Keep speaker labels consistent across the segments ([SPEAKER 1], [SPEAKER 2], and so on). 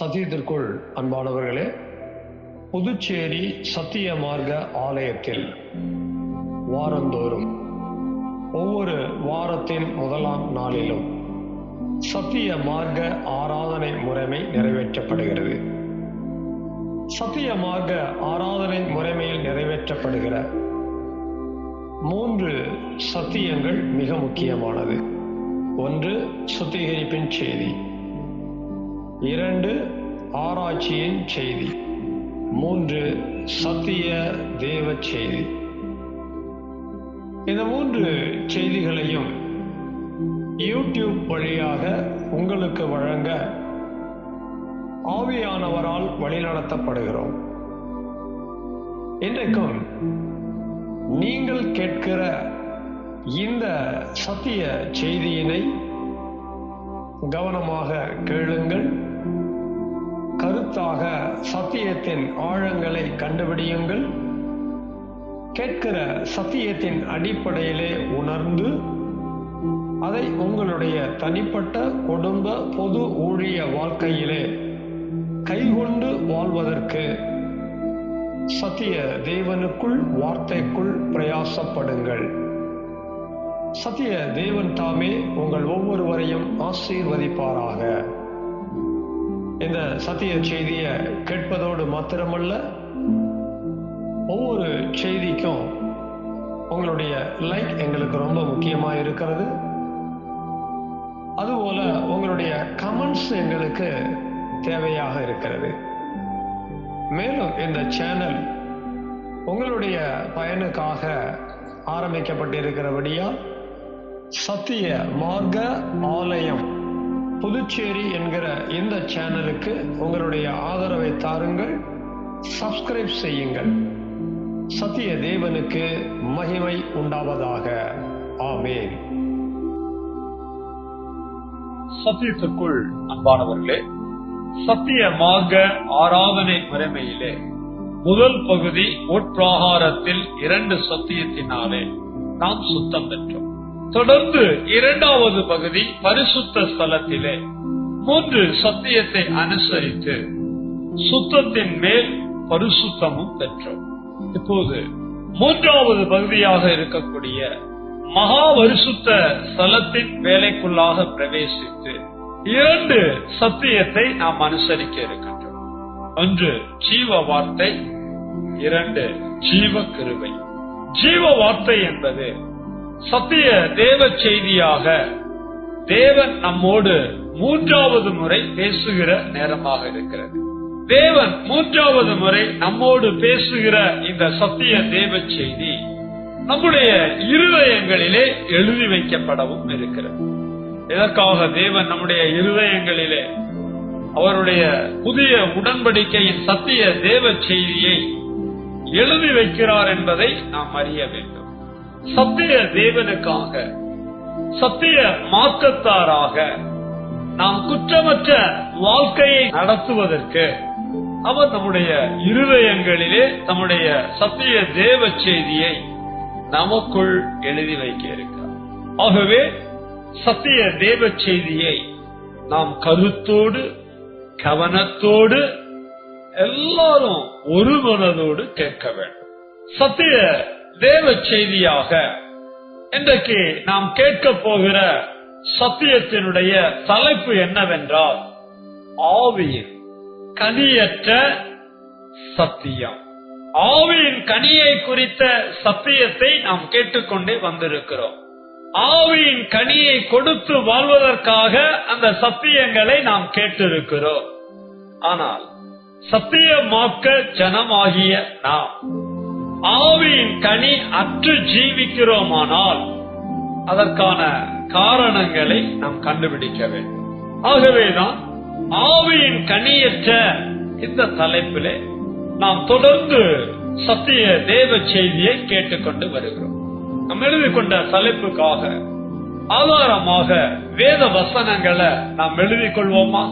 [SPEAKER 1] சத்தியத்திற்குள் அன்பானவர்களே, புதுச்சேரி சத்திய மார்க்க ஆலயத்தில் வாரந்தோறும் ஒவ்வொரு வாரத்தின் முதலாம் நாளிலும் சத்திய மார்க்க ஆராதனை முறைமை நிறைவேற்றப்படுகிறது. சத்திய மார்க்க ஆராதனை முறைமையில் நிறைவேற்றப்படுகிற 3 சத்தியங்கள் மிக முக்கியமானது. 1, சுத்திகரிப்பின் செய்தி. 2, ஆராய்ச்சியின் செய்தி. 3, சத்திய தேவ செய்தி. இந்த 3 செய்திகளையும் யூடியூப் வழியாக உங்களுக்கு வழங்க ஆவியானவரால் வழிநடத்தப்படுகிறோம். இன்றைக்கும் நீங்கள் கேட்கிற இந்த சத்திய செய்தியினை கவனமாக கேளுங்கள். கருத்தாக சத்தியத்தின் ஆழங்களை கண்டுபிடியுங்கள். கேட்கிற சத்தியத்தின் அடிப்படையிலே உணர்ந்து அதை உங்களுடைய தனிப்பட்ட குடும்ப பொது ஊழிய வாழ்க்கையிலே கைகொண்டு வாழ்வதற்கு சத்திய தேவனுக்குள் வார்த்தைக்குள் பிரயாசப்படுங்கள். சத்திய தேவன் தாமே உங்கள் ஒவ்வொருவரையும் ஆசீர்வதிப்பாராக. இந்த சத்திய செய்தியை கேட்பதோடு மாத்திரமல்ல, ஒவ்வொரு செய்திக்கும் உங்களுடைய லைக் எங்களுக்கு ரொம்ப முக்கியமாக இருக்கிறது. அதுபோல உங்களுடைய கமெண்ட்ஸ் எங்களுக்கு தேவையாக இருக்கிறது. மேலும் இந்த சேனல் உங்களுடைய பயனுக்காக ஆரம்பிக்கப்பட்டிருக்கிறபடியால் சத்திய மார்க்க ஆலயம் புதுச்சேரி என்கிற இந்த சேனலுக்கு உங்களுடைய ஆதரவை தாருங்கள். சப்ஸ்கிரைப் செய்யுங்கள். சத்திய தேவனுக்கு மகிமை உண்டாவதாக. ஆமென்.
[SPEAKER 2] சத்தியத்திற்குள் அன்பானவர்களே, சத்திய மார்க்க ஆராதனை முறைமையிலே முதல் பகுதி உட்பிரகாரத்தில் 2 சத்தியத்தினாலே நாம் சுத்தம் பெற்றோம். தொடர்ந்து 2வது பகுதி பரிசுத்த ஸ்தலத்திலே 3 சத்தியத்தை அனுசரித்து சுத்தத்தின் மேல் பரிசுத்தமும் பெற்றோம். இப்போது 3வது பகுதியாக இருக்கக்கூடிய மகா பரிசுத்த ஸ்தலத்தின் வேலைக்குள்ளாக பிரவேசித்து 2 சத்தியத்தை நாம் அனுசரிக்க இருக்கின்றோம். 1 ஜீவ வார்த்தை, 2 ஜீவ கிருபை. ஜீவ வார்த்தை என்பது சத்திய தேவ செய்தியாக தேவன் நம்மோடு 3வது முறை பேசுகிற நேரமாக இருக்கிறது. தேவன் 3வது முறை நம்மோடு பேசுகிற இந்த சத்திய தேவ செய்தி நம்முடைய இருதயங்களிலே எழுதி வைக்கப்படவும் இருக்கிறது. இதற்காக தேவன் நம்முடைய இருதயங்களிலே அவருடைய புதிய உடன்படிக்கையின் சத்திய தேவ செய்தியை எழுதி வைக்கிறார் என்பதை நாம் அறிய வேண்டும். சத்திய தேவனுக்காக, சத்திய மார்க்கத்தாராக நாம் குற்றமற்ற வாழ்க்கையை நடத்துவதற்கு அவர் நம்முடைய இருதயங்களிலே தம்முடைய சத்திய தேவ செய்தியை நமக்குள் எழுதி வைக்க இருக்கிறார். ஆகவே சத்திய தேவ செய்தியை நாம் கருத்தோடு கவனத்தோடு எல்லாரும் ஒரு மனதோடு கேட்க வேண்டும். சத்திய தேவ செய்தியாக இன்றைக்கு நாம் கேட்க போகிற சத்தியத்தினுடைய தலைப்பு என்னவென்றால், ஆவியின் கனியற்ற சத்தியம். ஆவியின் கனியை குறித்த சத்தியத்தை நாம் கேட்டுக்கொண்டே வந்திருக்கிறோம். ஆவியின் கனியை கொடுத்து வாழ்வதற்காக அந்த சத்தியங்களை நாம் கேட்டிருக்கிறோம். ஆனால் சத்தியமாக்க ஜனமாகிய நாம் ஆவியின் கனி அற்று ஜீவிக்கிறோமானால் அதற்கான காரணங்களை நாம் கண்டுபிடிக்க வேண்டும். ஆகவேதான் ஆவியின் கனியற்ற இந்த தலைப்பிலே நாம் தொடர்ந்து சத்திய தேவ செய்தியை கேட்டுக்கொண்டு வருகிறோம். நாம் எழுதி கொண்ட தலைப்புக்காக ஆதாரமாக வேத வசனங்களை நாம் எழுதிக் கொள்வோமா?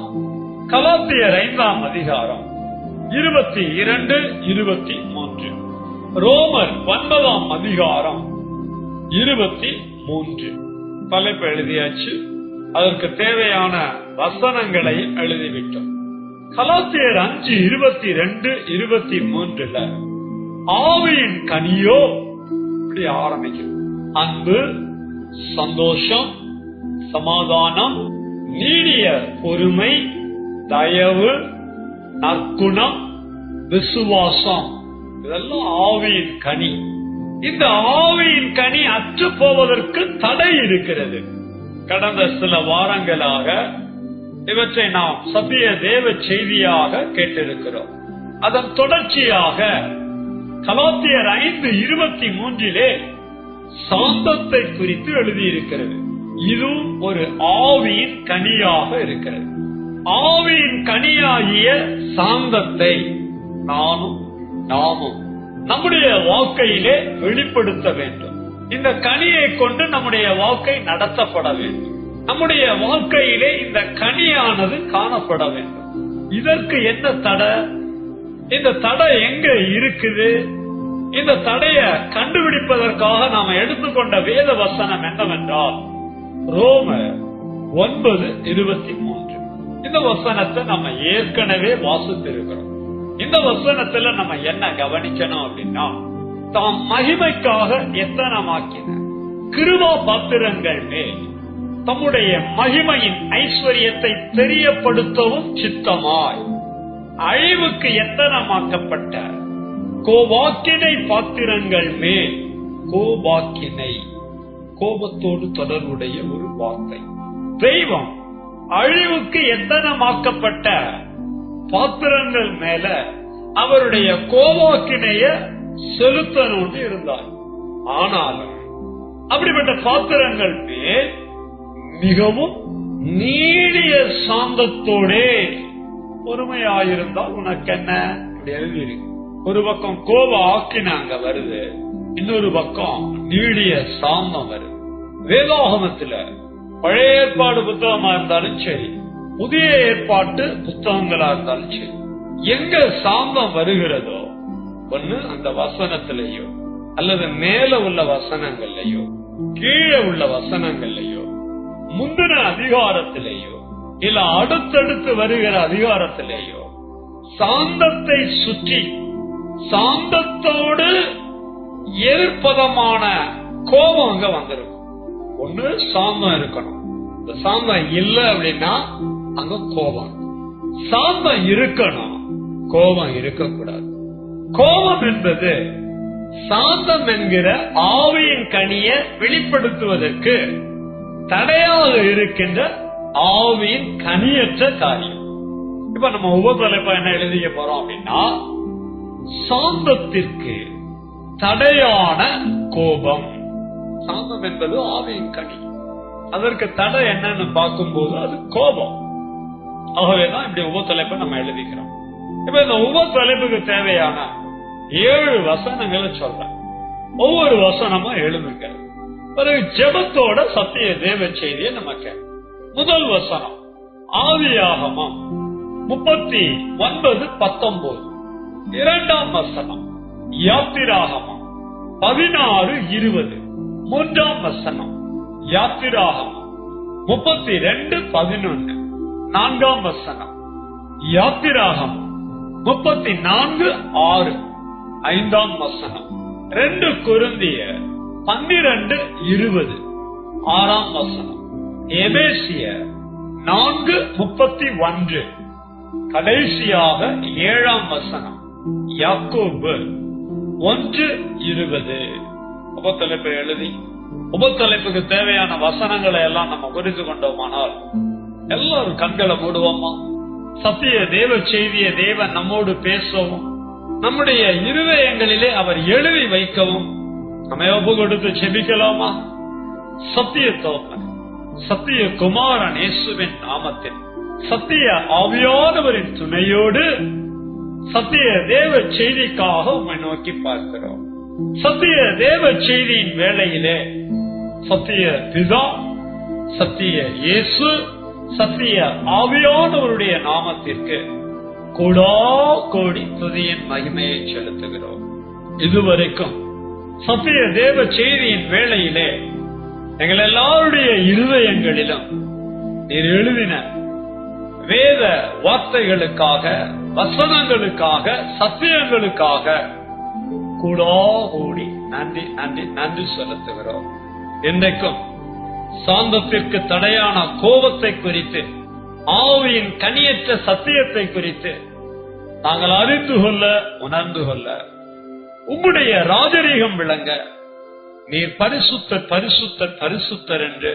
[SPEAKER 2] கலாத்தியர் 5ஆம் அதிகாரம் 22, 23, ரோமர் 9ஆம் அதிகாரம் 23. தலைப்பு எழுதியாச்சு. அதற்கு தேவையான வசனங்களை எழுதிவிட்டோம். கலாத்தியர் 5:22-23 ஆவியின் கனியோ இப்படி ஆரம்பிக்கும். அன்பு, சந்தோஷம், சமாதானம், நீடிய பொறுமை, தயவு, நற்குணம், விசுவாசம், இதெல்லாம் ஆவியின் கனி. இந்த ஆவியின் கனி அற்று போவதற்கு தடை இருக்கிறது. கடந்த சில வாரங்களாக இவற்றை நாம் சத்திய தேவ செய்தியாக கேட்டிருக்கிறோம். அதன் தொடர்ச்சியாக கலாத்தியர் 5:23 சாந்தத்தை குறித்து எழுதியிருக்கிறது. இதுவும் ஒரு ஆவியின் கனியாக இருக்கிறது. ஆவியின் கனியாகிய சாந்தத்தை நாமும் நம்முடைய வாழ்க்கையிலே வெளிப்படுத்த வேண்டும். இந்த கனியை கொண்டு நம்முடைய வாழ்க்கை நடத்தப்பட வேண்டும். நம்முடைய வாழ்க்கையிலே இந்த கனியானது காணப்பட வேண்டும். இதற்கு என்ன தடை? இந்த தடை எங்க இருக்குது? இந்த தடையை கண்டுபிடிப்பதற்காக நாம எடுத்துக்கொண்ட வேத வசனம் என்னவென்றால் ரோமர் 9:23. இந்த வசனத்தை நம்ம ஏற்கனவே வாசித்திருக்கிறோம். இந்த வசனத்துல நம்ம என்ன கவனிக்கணும் அப்படின்னா, தாம் மகிமைக்காக எத்தனமாக்கின கிருபா பாத்திரங்கள் மேல் தம்முடைய மகிமையின் ஐஸ்வர்யத்தை தெரியப்படுத்தவும் சித்தமாய் அழிவுக்கு எத்தனமாக்கப்பட்ட கோபாக்கினை பாத்திரங்கள் மேல், கோபாக்கினை கோபத்தோடு தொடர்புடைய ஒரு வார்த்தை. தெய்வம் அழிவுக்கு எத்தனமாக்கப்பட்ட பாத்திரங்கள் மேல அவருடைய கோபாக்கினைய செலுத்தணும்னு இருந்தார். ஆனாலும் அப்படிப்பட்ட பாத்திரங்கள் மேல் மிகவும் நீடிய சாந்தத்தோடே பொறுமையாயிருந்தால் உனக்கு என்ன இப்படி எழுதியிருக்கு. ஒரு பக்கம் கோப ஆக்கினாங்க வருது, இன்னொரு பக்கம் நீடிய சாந்தம் வருது. வேதாகமத்துல பழைய ஏற்பாடு புத்தகமா இருந்தாலும் சரி, புதிய ஏற்பாட்டு புத்தகங்களா இருந்தாலும் சரி, எங்க சாந்தம் வருகிறதோ ஒண்ணு அந்த வசனத்திலேயோ அல்லது மேல உள்ள வசனங்கள்லயோ கீழே உள்ள வசனங்கள்லயோ முந்தின அதிகாரத்திலேயோ இல்ல அடுத்தடுத்து வருகிற அதிகாரத்திலேயோ சாந்தத்தை சுற்றி சாந்தத்தோடு எதிர்ப்பதமான கோபம் அங்க வந்திருக்கும். ஒண்ணு சாந்தம் இருக்கணும். இந்த சாந்தம் இல்ல அப்படின்னா அங்க கோபம். சாந்தம் இருக்கணும், கோபம் இருக்கக்கூடாது. கோபம் என்பது சாந்தம் என்கிற ஆவியின் கனியை வெளிப்படுத்துவதற்கு தடையாக இருக்கின்ற ஆவியின் கனியற்ற காரியம். இப்ப நம்ம உபதலைப்பா என்ன எழுதிய போறோம் அப்படின்னா, சாந்தத்திற்கு தடையான கோபம். சாந்தம் என்பது ஆவியின் கனி, அதற்கு தடை என்னன்னு பார்க்கும்போது அது கோபம். ஆகவேதான் இப்படி உபதலைப்பை நம்ம எழுதிக்கிறோம். இப்ப இந்த உபதலைப்புக்கு தேவையான 7 வசனங்களை சொல்றேன். ஒவ்வொரு வசனமும் எழுதுங்க. பிறகு ஜெபத்தோட சத்திய தேவ செய்தியை நமக்கு. முதல் வசனம் ஆதியாகமம் 39:19. இரண்டாம் வசனம் யாத்திராகமம் 16:20. மூன்றாம் வசனம் யாத்திராகமம் 32:11. நான்காம் வசனம் யாத்திராகமம் 34:6. ஐந்தாம் வசனம் 2 கொரிந்தியர் 12:20. ஆறாம் வசனம் எபேசியர் 4:31. கடைசியாக 7ஆம் வசனம் யாக்கோபு 1:20. உபத்தலைப்பை எழுதி உபத்தலைப்புக்கு தேவையான வசனங்களை எல்லாம் நம்ம புரிந்து கொண்டோமானால் எல்லாரும் கண்களை மூடுவோமா? சத்திய தேவ செய்திய தேவன் நம்மோடு பேசவும் நம்முடைய இருதயங்களிலே அவர் எழுதி வைக்கவும் நம்ம ஒப்பு கொடுத்து செபிக்கலாமா? சத்திய தோப்பன் சத்திய குமாரன் இயேசுவின் நாமத்தில் சத்திய ஆவியானவரின் துணையோடு சத்திய தேவ செய்திக்காக உம்மை நோக்கி பார்க்கிறோம். சத்திய தேவ செய்தியின் வேளையிலே சத்திய பிதா, சத்திய இயேசு, சத்திய ஆவியானவருடைய நாமத்திற்கு கோடா கோடி துதியின் மகிமையை செலுத்துகிறோம். இதுவரைக்கும் சத்திய தேவ செய்தியின் வேளையிலே எங்கள் எல்லாருடைய இருதயங்களிலும் நீர் எழுதின வேத வார்த்தைகளுக்காக, வசனங்களுக்காக, சத்தியங்களுக்காக கூடி நன்றி நன்றி நன்றி செலுத்துகிறோம். இன்றைக்கும் சாந்தத்திற்கு தடையான கோபத்தை குறித்து, ஆவியின் கனியற்ற சத்தியத்தை குறித்து நாங்கள் அறிந்து கொள்ள, உணர்ந்து கொள்ள, உம்முடைய ராஜரீகம் விளங்க நீர் பரிசுத்தர் பரிசுத்தர் பரிசுத்தர் என்று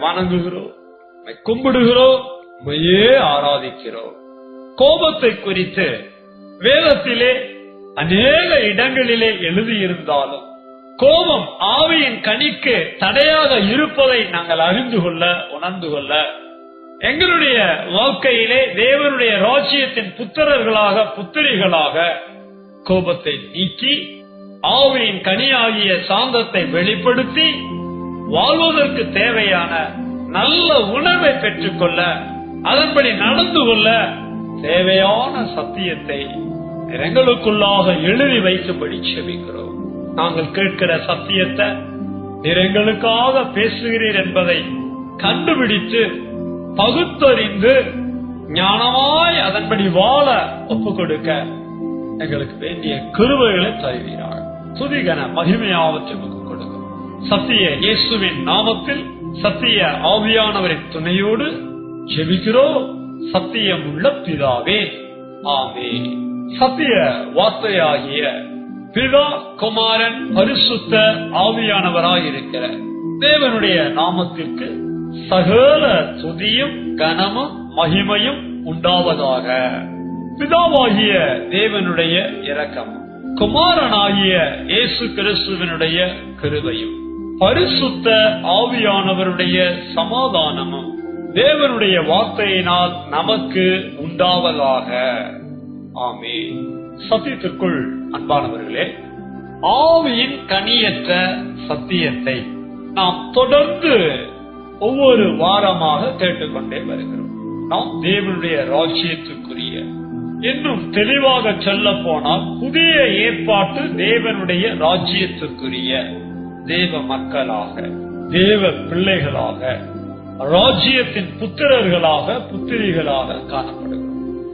[SPEAKER 2] வணங்குகிறோம், கும்பிடுகிறோம், உம்மையே ஆராதிக்கிறோம். கோபத்தை குறித்து வேதத்திலே அநேக இடங்களிலே எழுதியிருந்தாலும் கோபம் ஆவியின் கனிக்கு தடையாக இருப்பதை நாங்கள் அறிந்து கொள்ள, உணர்ந்து கொள்ள, எங்களுடைய வாழ்க்கையிலே தேவனுடைய ராஜ்யத்தின் புத்திரர்களாக, புத்திரிகளாக கோபத்தை நீக்கி ஆவியின் கனியாகிய சாந்தத்தை வெளிப்படுத்தி வாழ்வதற்கு தேவையான நல்ல உணர்வை பெற்றுக்கொள்ள, அதன்படி நடந்து கொள்ள தேவையான சத்தியத்தை எங்களுக்குள்ளாக எழுதி வைக்கும்படி செபிக்கிறோம். நாங்கள் கேட்கிற சத்தியத்தை நீர் எங்களுக்காக பேசுகிறீர் என்பதை கண்டுபிடித்து பகுத்தறிந்து ஞானமாய் அதன்படி வாழ ஒப்புக் கொடுக்க எங்களுக்கு வேண்டிய கிருபைகளை தருகிறார். துதிகன மகிமையாவற்றுக்கு கொடுக்கும் சத்திய இயேசுவின் நாமத்தில் சத்திய ஆவியானவரின் துணையோடு ஜெபிக்கிறோம். சத்தியம் உள்ள பிதாவே, ஆமென். சத்திய வார்த்தையாகிய பிதா, குமாரன், பரிசுத்த ஆவியானவராயிருக்கிற தேவனுடைய நாமத்திற்கு சகல துதியும் கனமும் மகிமையும் உண்டாவதாக. பிதாவாகிய தேவனுடைய இரக்கமும், குமாரனாகிய இயேசு கிறிஸ்துவினுடைய கிருபையும், பரிசுத்த ஆவியானவருடைய சமாதானமும் தேவனுடைய வார்த்தையினால் நமக்கு உண்டாவதாக. ஆமென். சத்தியத்திற்குள் அன்பானவர்களே, ஆவியின் கனியற்ற சத்தியத்தை நாம் தொடர்ந்து ஒவ்வொரு வாரமாக கேட்டுக்கொண்டே வருகிறோம். நாம் தேவனுடைய ராஜ்யத்துக்குரிய, இன்னும் தெளிவாக சொல்ல போனால் புதிய ஏற்பாட்டு தேவனுடைய ராஜ்யத்துக்குரிய தேவ மக்களாக, தேவ பிள்ளைகளாக, ராஜ்யத்தின் புத்திரர்களாக, புத்திரிகளாக காணப்படுகிறோம்.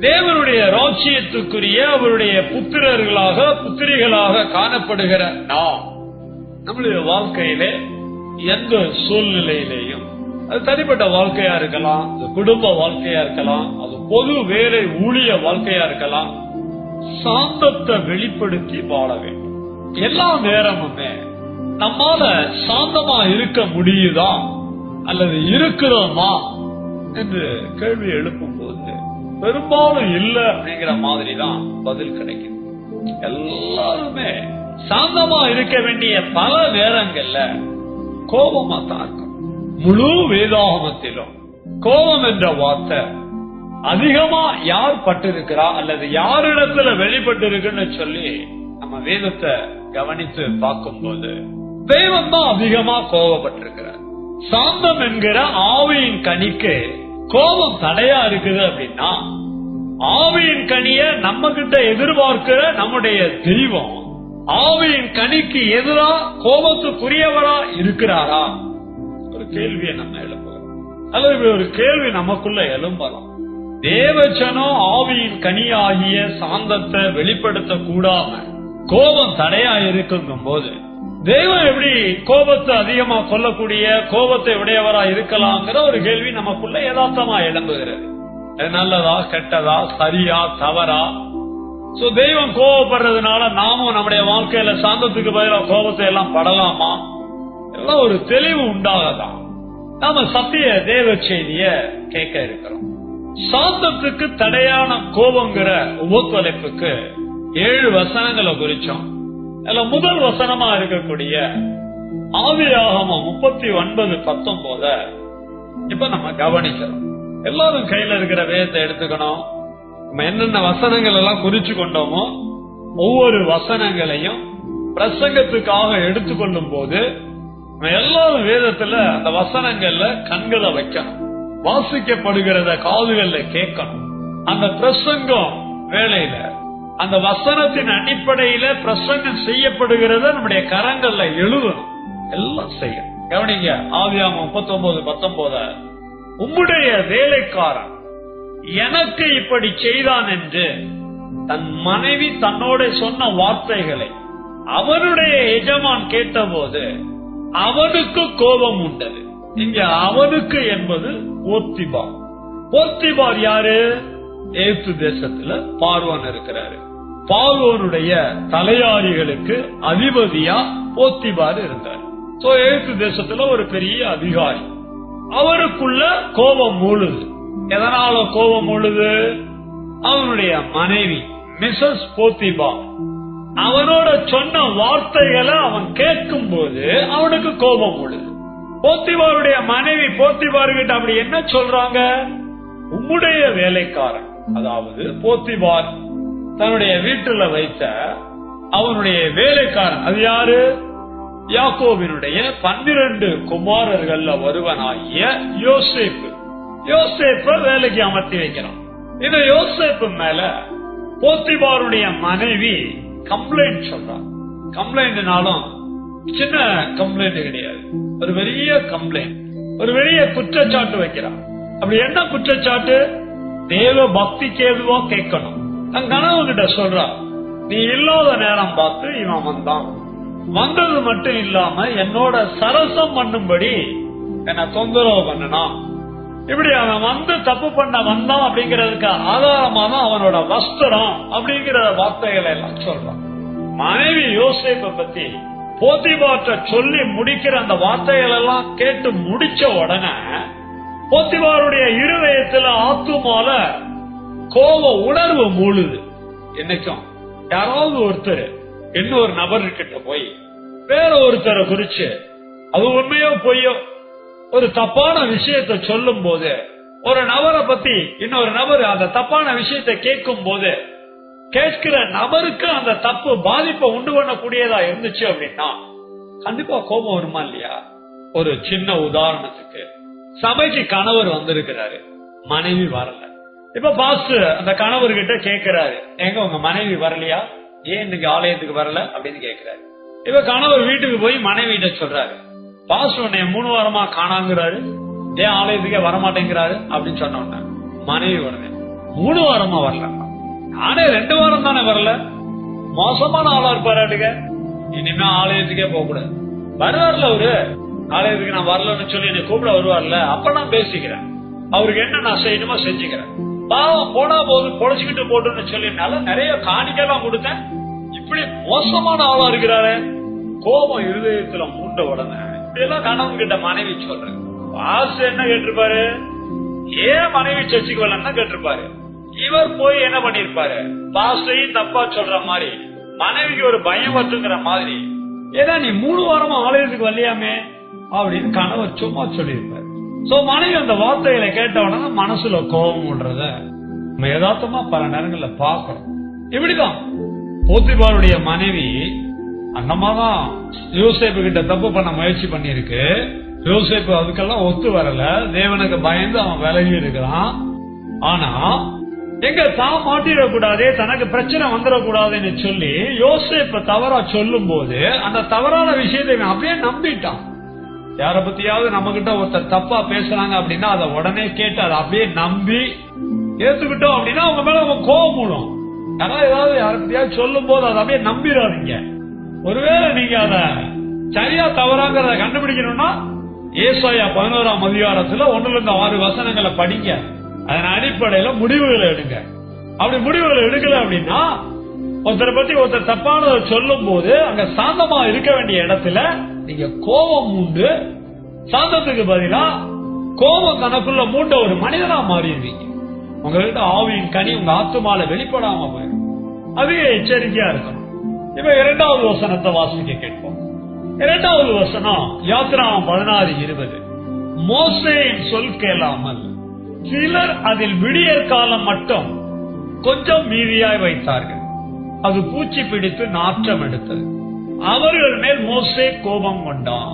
[SPEAKER 2] தேவனுடைய ராஜ்யத்துக்குரிய அவருடைய புத்திரர்களாக, புத்திரிகளாக காணப்படுகிற நாம் நம்முடைய வாழ்க்கையிலே எந்த சூழ்நிலையிலேயும், அது தனிப்பட்ட வாழ்க்கையா இருக்கலாம், அது குடும்ப வாழ்க்கையா இருக்கலாம், அது பொது வேலை ஊழிய வாழ்க்கையா இருக்கலாம், சாந்தத்தை வெளிப்படுத்தி வாழ வேண்டும். எல்லா நேரமுமே நம்மால சாந்தமா இருக்க முடியுதா அல்லது இருக்கிறோமா என்று கேள்வி எழுப்பும் போது பெரும்பாலும் இல்ல அப்படிங்கிற மாதிரி தான் பதில் கிடைக்கும். எல்லாருமே சாந்தமா இருக்க வேண்டிய பல நேரங்கள்ல கோபமா தான் இருக்கும். முழு வேதாகமத்திலும் கோபம் என்ற வார்த்தை அதிகமா யார் பட்டிருக்கிறா அல்லது யாரிடத்துல வெளிப்பட்டு இருக்குன்னு சொல்லி நம்ம வேதத்தை கவனித்து பார்க்கும் போது தெய்வம் தான் அதிகமா கோபப்பட்டிருக்கிறார். சாந்தம் என்கிற ஆவியின் கனிக்கு கோபம் தடையா இருக்குது அப்படின்னா, ஆவியின் கனிய நம்ம கிட்ட எதிர்பார்க்கிற நம்முடைய தெய்வம் ஆவியின் கனிக்கு எதிரா கோபத்துக்குரியவரா இருக்கிறாரா? ஒரு கேள்வியை நம்ம எழுப்புகிறோம், அல்லது ஒரு கேள்வி நமக்குள்ள எழும்பலாம். தேவஜனம் ஆவியின் கனியாகிய சாந்தத்தை வெளிப்படுத்த கூடாம கோபம் தடையா இருக்குங்கும் போது தெய்வம் எப்படி கோபத்தை அதிகமா கொள்ளக்கூடிய, கோபத்தை உடையவரா இருக்கலாம்ங்கிற ஒரு கேள்வி நமக்குள்ள யதார்த்தமா எழும்புகிறது. நல்லதா, கெட்டதா, சரியா, தவறா? சோ தெய்வம் கோபப்படுறதுனால நாமும் நம்முடைய வாழ்க்கையில சாந்தத்துக்கு பதிலாக கோபத்தை எல்லாம் படலாமா? எல்லாம் ஒரு தெளிவு உண்டாகலாம். நாம சத்திய தேவ செய்திய கேட்க இருக்கிறோம். சாந்தத்துக்கு தடையான கோபங்கிற உபத்தலைப்புக்கு 7 வசனங்களை குறிச்சோம். அதுல முதல் வசனமா இருக்கக்கூடிய ஆதியாகமம் 39:19 இப்ப நம்ம கவனிக்கிறோம். எல்லாரும் கையில இருக்கிற வேதத்தை எடுத்துக்கணும். நம்ம என்னென்ன வசனங்கள் எல்லாம் குறிச்சு கொண்டோமோ ஒவ்வொரு வசனங்களையும் பிரசங்கத்துக்காக எடுத்துக்கொள்ளும் போது எல்லாரும் வேதத்துல அந்த வசனங்கள்ல கண்களை வைக்கணும், வாசிக்கப்படுகிறத காதுகள்ல கேட்கணும். அந்த பிரசங்கம் வேளையில அந்த வசனத்தின் அடிப்படையில பிரசங்கம் செய்யப்படுகிறத நம்முடைய கரங்கள்ல எழுதணும். எல்லாம் செய்யும். கவனிங்க, ஆதியாகமம் 39:19 உம்முடைய வேலைக்காரன் எனக்கு இப்படி செய்தான் என்று தன் மனைவி தன்னோட சொன்ன வார்த்தைகளை அவனுடைய எஜமான் கேட்டபோது அவனுக்கு கோபம் உண்டது. இங்க அவனுக்கு என்பது போத்திபார். போத்திபார் யாரு? எகிப்து தேசத்துல பார்வோன் இருக்கிறாரு. பார்வோனுடைய தலையாரிகளுக்கு அதிபதியா போத்திபார் இருந்தார். சோ எகிப்து தேசத்துல ஒரு பெரிய அதிகாரி. அவருக்குள்ள கோபம் மூழுது. எதனால கோபம் மூழுது? அவனுடைய மனைவி மிஸ்ஸஸ் போத்திபார் அவனோட சொன்ன வார்த்தைகளை அவன் கேட்கும் போது அவனுக்கு கோபம் மூழுது. போத்திபாருடைய மனைவி போத்திபார்கிட்ட அப்படி என்ன சொல்றாங்க? உம்முடைய வேலைக்காரன், அதாவது போத்திபார் தன்னுடைய வீட்டுல வைத்த அவனுடைய வேலைக்காரன், அது யாரு? யாக்கோபினுடைய 12 குமாரர்கள்ல ஒருவனாகிய யோசேப்பு. யோசேப்ப வேலைக்கு அமர்த்தி வைக்கிறான். இந்த யோசேப்பு மேல போத்திபாருடைய மனைவி கம்ப்ளைண்ட் சொல்றான். கம்ப்ளைண்ட்னாலும் சின்ன கம்ப்ளைண்ட் கிடையாது, ஒரு பெரிய கம்ப்ளைண்ட், ஒரு பெரிய குற்றச்சாட்டு வைக்கிறான். அப்படி என்ன குற்றச்சாட்டு? தேவ பக்திக்கு எதுவோ கேட்கணும். தன் கனவு கிட்ட சொல்றா, நீ இல்லாத நேரம் பார்த்து இவன் வந்தான், வந்தது மட்டும் இல்லாம என்னோட சரசம் பண்ணும்படி என்ன தொந்தரவு பண்ணனான். இப்படி அவன் வந்து தப்பு பண்ண வந்தான் அப்படிங்கறதுக்கு ஆதாரமா தான் அவனோட வஸ்திரம் அப்படிங்கிற வார்த்தைகளை எல்லாம் சொல்றான். மனைவி யோசேப்பை பத்தி போத்திபார்ட்ட சொல்லி முடிக்கிற அந்த வார்த்தைகள் எல்லாம் கேட்டு முடிச்ச உடனே போத்திபாருடைய இருதயத்துல ஆத்துமால கோப உணர்வு மூழுது. என்னைக்கும் யாராவது ஒருத்தர் இன்னொரு நபர்கிட்ட போய் வேற ஒருத்தரை குறிச்சு அது உண்மையோ பொய்யோ ஒரு தப்பான விஷயத்தை சொல்லும் போது, ஒரு நபரை பத்தி இன்னொரு நபர் அந்த தப்பான விஷயத்தை கேட்கும் போது கேட்கிற நபருக்கு அந்த தப்பு பாதிப்பை உண்டு பண்ணக்கூடியதா இருந்துச்சு அப்படின்னா கண்டிப்பா கோபம் வருமா இல்லையா? ஒரு சின்ன உதாரணத்துக்கு, சபைக்கு கணவர் வந்திருக்கிறாரு, மனைவி வரல. இப்ப பாஸ்டர் அந்த கணவர்கிட்ட கேட்கிறாரு, எங்க உங்க மனைவி வரலையா, ஏன் இன்னைக்கு ஆலயத்துக்கு வரல அப்படின்னு கேட்கிறாரு. இப்ப கணவர் வீட்டுக்கு போய் மனைவி கிட்ட சொல்றாரு, பாஸ்டர் உன்னை 3 வாரமா காணாங்கிறாரு, ஏன் ஆலயத்துக்கே வரமாட்டேங்கிறாரு அப்படின்னு சொன்ன உடனே மனைவி உடனே 3 வாரமா வரல, நானே 2 வாரம் தானே வரல, மோசமான ஆளா இருப்பாருங்க, இனிமே ஆலயத்துக்கே போக கூடாது. வருவார்ல அவரு ஆலயத்துக்கு, நான் வரலன்னு சொல்லி என்னை கூப்பிட வருவார்ல, அப்ப நான் பேசிக்கிறேன், அவருக்கு என்ன நான் செய்யணுமோ செஞ்சுக்கிறேன், பாவம் போனா போது பொழைச்சுக்கிட்டு போட்டுன்னு சொல்லினால நிறைய காணிக்கலாம் கொடுத்தேன், இப்படி மோசமான ஆளா இருக்கிறாரு. கோபம் இருதயத்துல மூண்ட உடனே இப்படி எல்லாம் கணவன் கிட்ட மனைவி சொல்றேன். பாச என்ன கேட்டிருப்பாரு, ஏன் மனைவி சர்ச்சைக்கு வரலன்னா கேட்டிருப்பாரு. இவர் போய் என்ன பண்ணிருப்பாரு, பாஸ்டையும் தப்பா சொல்ற மாதிரி மனைவிக்கு ஒரு பயம் வருதுங்கிற மாதிரி, ஏன்னா நீ 3 வாரமா ஆலயத்துக்கு வரலையாமே அப்படின்னு கணவர் சும்மா சொல்லியிருப்பாரு. சோ மனைவி அந்த வார்த்தைகளை கேட்ட உடனே மனசுல கோபம் விடுறத நம்ம யதார்த்தமா பல நேரங்கள்ல பாக்கிறோம். இப்படிதான் போத்திபாருடைய மனைவி அண்ணமாதான் யோசேப்பு கிட்ட தப்பு பண்ண முயற்சி பண்ணிருக்கு. யோசேப்பு அதுக்கெல்லாம் ஒத்து வரல, தேவனுக்கு பயந்து அவன் விலகி இருக்கிறான். ஆனா எங்க தான் மாட்டிடக்கூடாதே, தனக்கு பிரச்சனை வந்துடக்கூடாதுன்னு சொல்லி யோசேப்ப தவறா சொல்லும் போது அந்த தவறான விஷயத்தை அப்படியே நம்பிட்டான். யார பத்தியாவது நம்ம கிட்ட ஒருத்தர் தப்பா பேசுறாங்க அப்படின்னா அதை உடனே கேட்டு அதை அப்படியே நம்பி ஏத்துக்கிட்டோம் அப்படின்னா அவங்க மேல அவங்க கோபம் மூடும். ஏதாவது யார பத்தியாவது சொல்லும் போது அதை அப்படியே நம்பிடாதீங்க. ஒருவேளை நீங்க அத சரியா தவறாங்கிறத கண்டுபிடிக்கணும்னா ஏசாயா 11ஆம் அதிகாரத்துல 1-6 வசனங்களை படிங்க. அதன் அடிப்படையில முடிவுகளை எடுங்க. அப்படி முடிவுகளை எடுக்கல அப்படின்னா ஒருத்தரை பத்தி ஒருத்தர் தப்பானதை சொல்லும் போது அங்க சாந்தமா இருக்க வேண்டிய இடத்துல நீங்க கோபம் மூண்டு சாந்தத்துக்கு பதிலா கோபம் தனக்குள்ள மூண்ட ஒரு மனிதனா மாறிடுவீங்க. உங்ககிட்ட ஆவியின் கனி உங்க ஆத்துமால வெளிப்படாம போயிடும். அதுவே எச்சரிக்கையா இருக்கணும். இப்ப 2வது வசனத்தை வாசிக்க கேட்போம். 2வது வசனம் யாத்திராகமம் 16:20. மோசேயின் சொல் கேளாமல் சிலர் அதில் விடியற் காலம் மட்டும் கொஞ்சம் மீதியாய் வைத்தார்கள், அது பூச்சி பிடித்து நாற்றம் எடுத்தது. அவர்கள் மேல் மோசே கோபம் கொண்டான்.